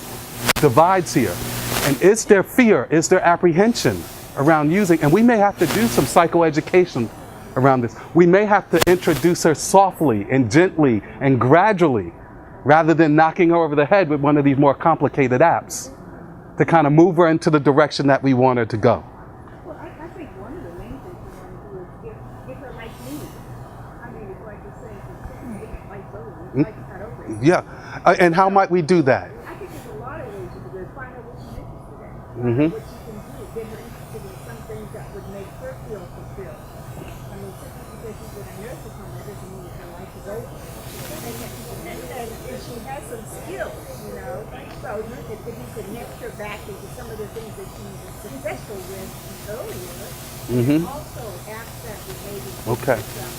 divides here. And is there fear, is there apprehension around using, and we may have to do some psychoeducation around this. We may have to introduce her softly and gently and gradually, rather than knocking her over the head with one of these more complicated apps, to kind of move her into the direction that we want her to go. Well, I think one of the main things we want to do is get her like me. I mean, it's like you say, it's like over. It's like not over. Yeah, and how might we do that? I think there's a lot of ways you can do it. Find out what she's interested in. Mhm. What she can do. Get her interested in some things that would make her feel fulfilled. I mean, simply because she's in a nursing home, that doesn't mean that her life is over. And if she has some skills, you know, so if you could connect her back into some of the things that she was successful with earlier, Mhm. also ask that with maybe Okay. some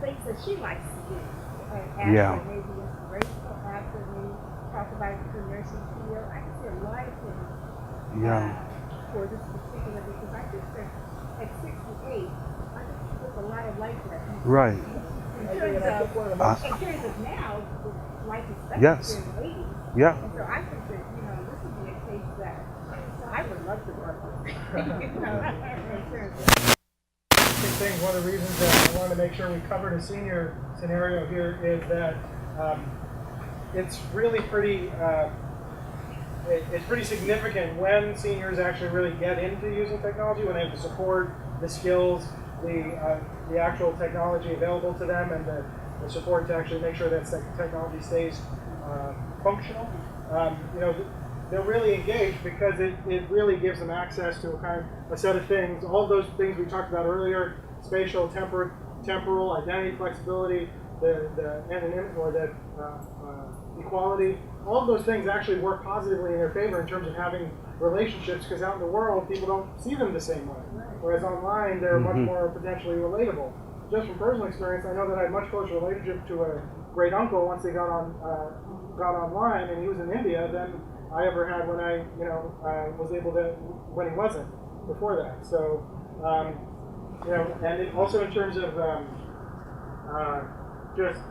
things that she likes to do. Ask Yeah. her maybe inspirational, ask her maybe talk about the nursing field. I can see a lot of things Yeah. for this particular, because I think that at 68, I think there's a lot of life left. Right. In terms of now, with life expectancy Yes. in the 80s. Yeah. And so I think that, you know, this would be a case that I would love to work with. You know, in terms of Big thing, one of the reasons that I wanted to make sure we covered a senior scenario here is that it's really pretty, it's pretty significant when seniors actually really get into using technology, when they have the support, the skills, the actual technology available to them, and the support to actually make sure that technology stays functional. You know, they're really engaged because it really gives them access to a set of things. All of those things we talked about earlier: spatial, temporal, identity, flexibility, the anonymity or the equality. All of those things actually work positively in their favor in terms of having relationships, because out in the world people don't see them the same way. Whereas online they're much more potentially relatable. Just from personal experience, I know that I had a much closer relationship to a great uncle once they got online, and he was in India, than I ever had when I was able to, when he wasn't before that. So you know, and it also in terms of just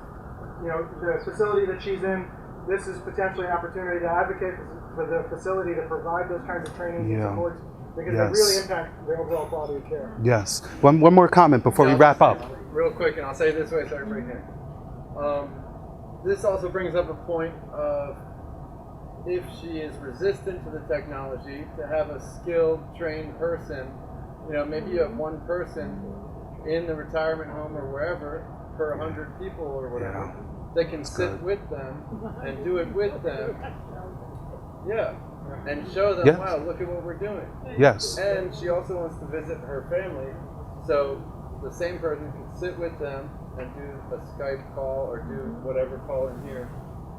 the facility that she's in, this is potentially an opportunity to advocate for the facility to provide those kinds of trainings and supports, because they really impact the overall quality of care. Yes. One more comment before we wrap up. Real quick, and I'll say it this way so everybody can. This also brings up a point of, if she is resistant to the technology, to have a skilled, trained person. Maybe you have one person in the retirement home or wherever per 100 people or whatever. They can sit with them and do it with them. Yeah. And show them, wow, look at what we're doing. Yes. And she also wants to visit her family, so the same person can sit with them and do a Skype call or do whatever call in here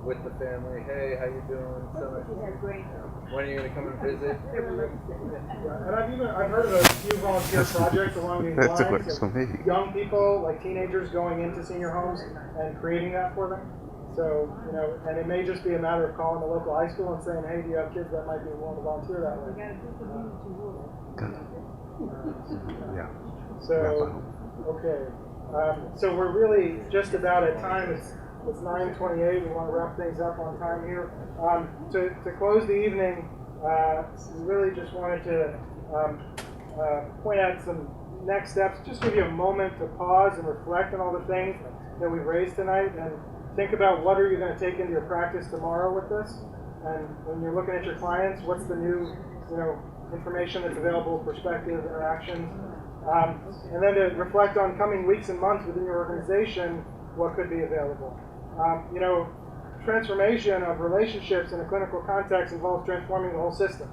with the family. Hey, how you doing? So when are you going to come and visit? And I've heard of a few volunteer projects along these lines. Young people, like teenagers, going into senior homes and creating that for them. So, and it may just be a matter of calling the local high school and saying, hey, do you have kids that might be willing to volunteer that way? Yeah. So, okay. So we're really just about at time. It's 9:28. We want to wrap things up on time here. To close the evening, we really just wanted to point out some next steps. Just give you a moment to pause and reflect on all the things that we've raised tonight, and think about what are you going to take into your practice tomorrow with this. And when you're looking at your clients, what's the new, information that's available, perspective, interactions. And then to reflect on coming weeks and months within your organization, what could be available. Transformation of relationships in a clinical context involves transforming the whole system,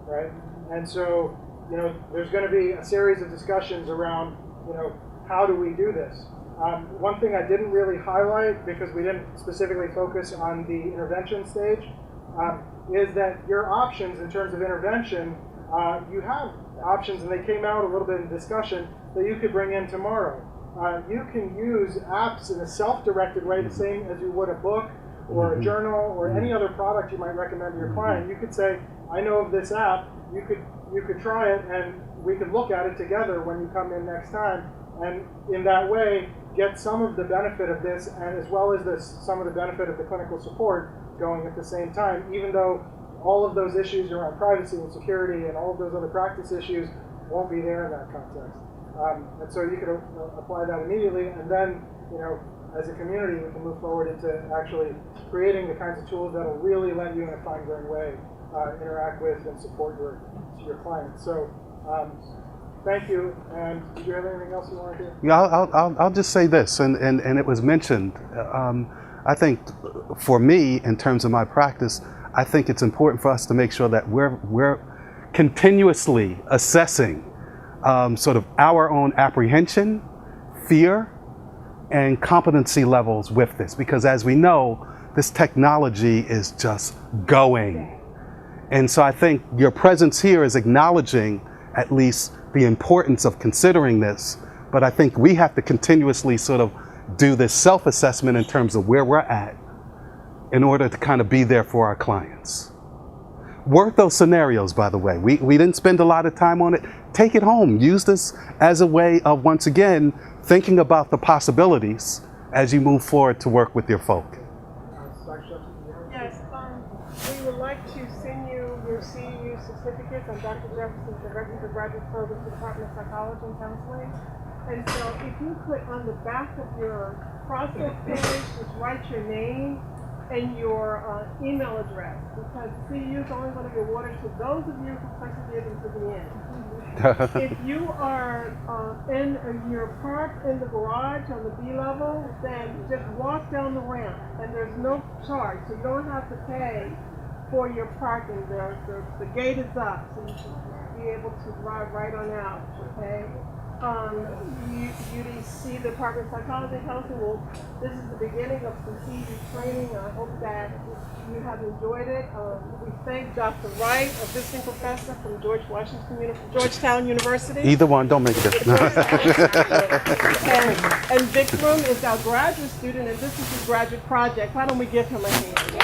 right? And so, there's going to be a series of discussions around, how do we do this? One thing I didn't really highlight, because we didn't specifically focus on the intervention stage, is that your options in terms of intervention, you have options, and they came out a little bit in discussion, that you could bring in tomorrow. You can use apps in a self-directed way, the same as you would a book or a journal or any other product you might recommend to your client. You could say, I know of this app, you could try it, and we could look at it together when you come in next time, and in that way get some of the benefit of this, and as well as some of the benefit of the clinical support going at the same time, even though all of those issues around privacy and security and all of those other practice issues won't be there in that context. And so you could apply that immediately, and then, as a community, we can move forward into actually creating the kinds of tools that will really let you in a fine-grained way interact with and support your clients. So thank you. And did you have anything else you wanted to? Yeah, I'll just say this, and it was mentioned. I think for me, in terms of my practice, I think it's important for us to make sure that we're continuously assessing sort of our own apprehension, fear, and competency levels with this, because as we know, this technology is just going. And so I think your presence here is acknowledging at least the importance of considering this, but I think we have to continuously sort of do this self-assessment in terms of where we're at in order to kind of be there for our clients. Work those scenarios, by the way. We didn't spend a lot of time on it. Take it home. Use this as a way of, once again, thinking about the possibilities as you move forward to work with your folk. Yes, we would like to send you your CEU certificates. I'm Dr. Jefferson, Director of the Graduate Program, Department of Psychology and Counseling. And so if you could, on the back of your process page, just write your name and your email address, because CEU is only going to be awarded to those of you who persevered until the end. If you are you're parked in the garage on the B level, then just walk down the ramp, and there's no charge, so you don't have to pay for your parking. The gate is up, so you should be able to drive right on out. Okay. UDC, the Department of Psychology and Counseling, this is the beginning of some CEU training. I hope that you have enjoyed it. We thank Dr. Wright, a visiting professor from Georgetown University. Either one, don't make it different. And Vikram is our graduate student, and this is his graduate project. Why don't we give him a hand?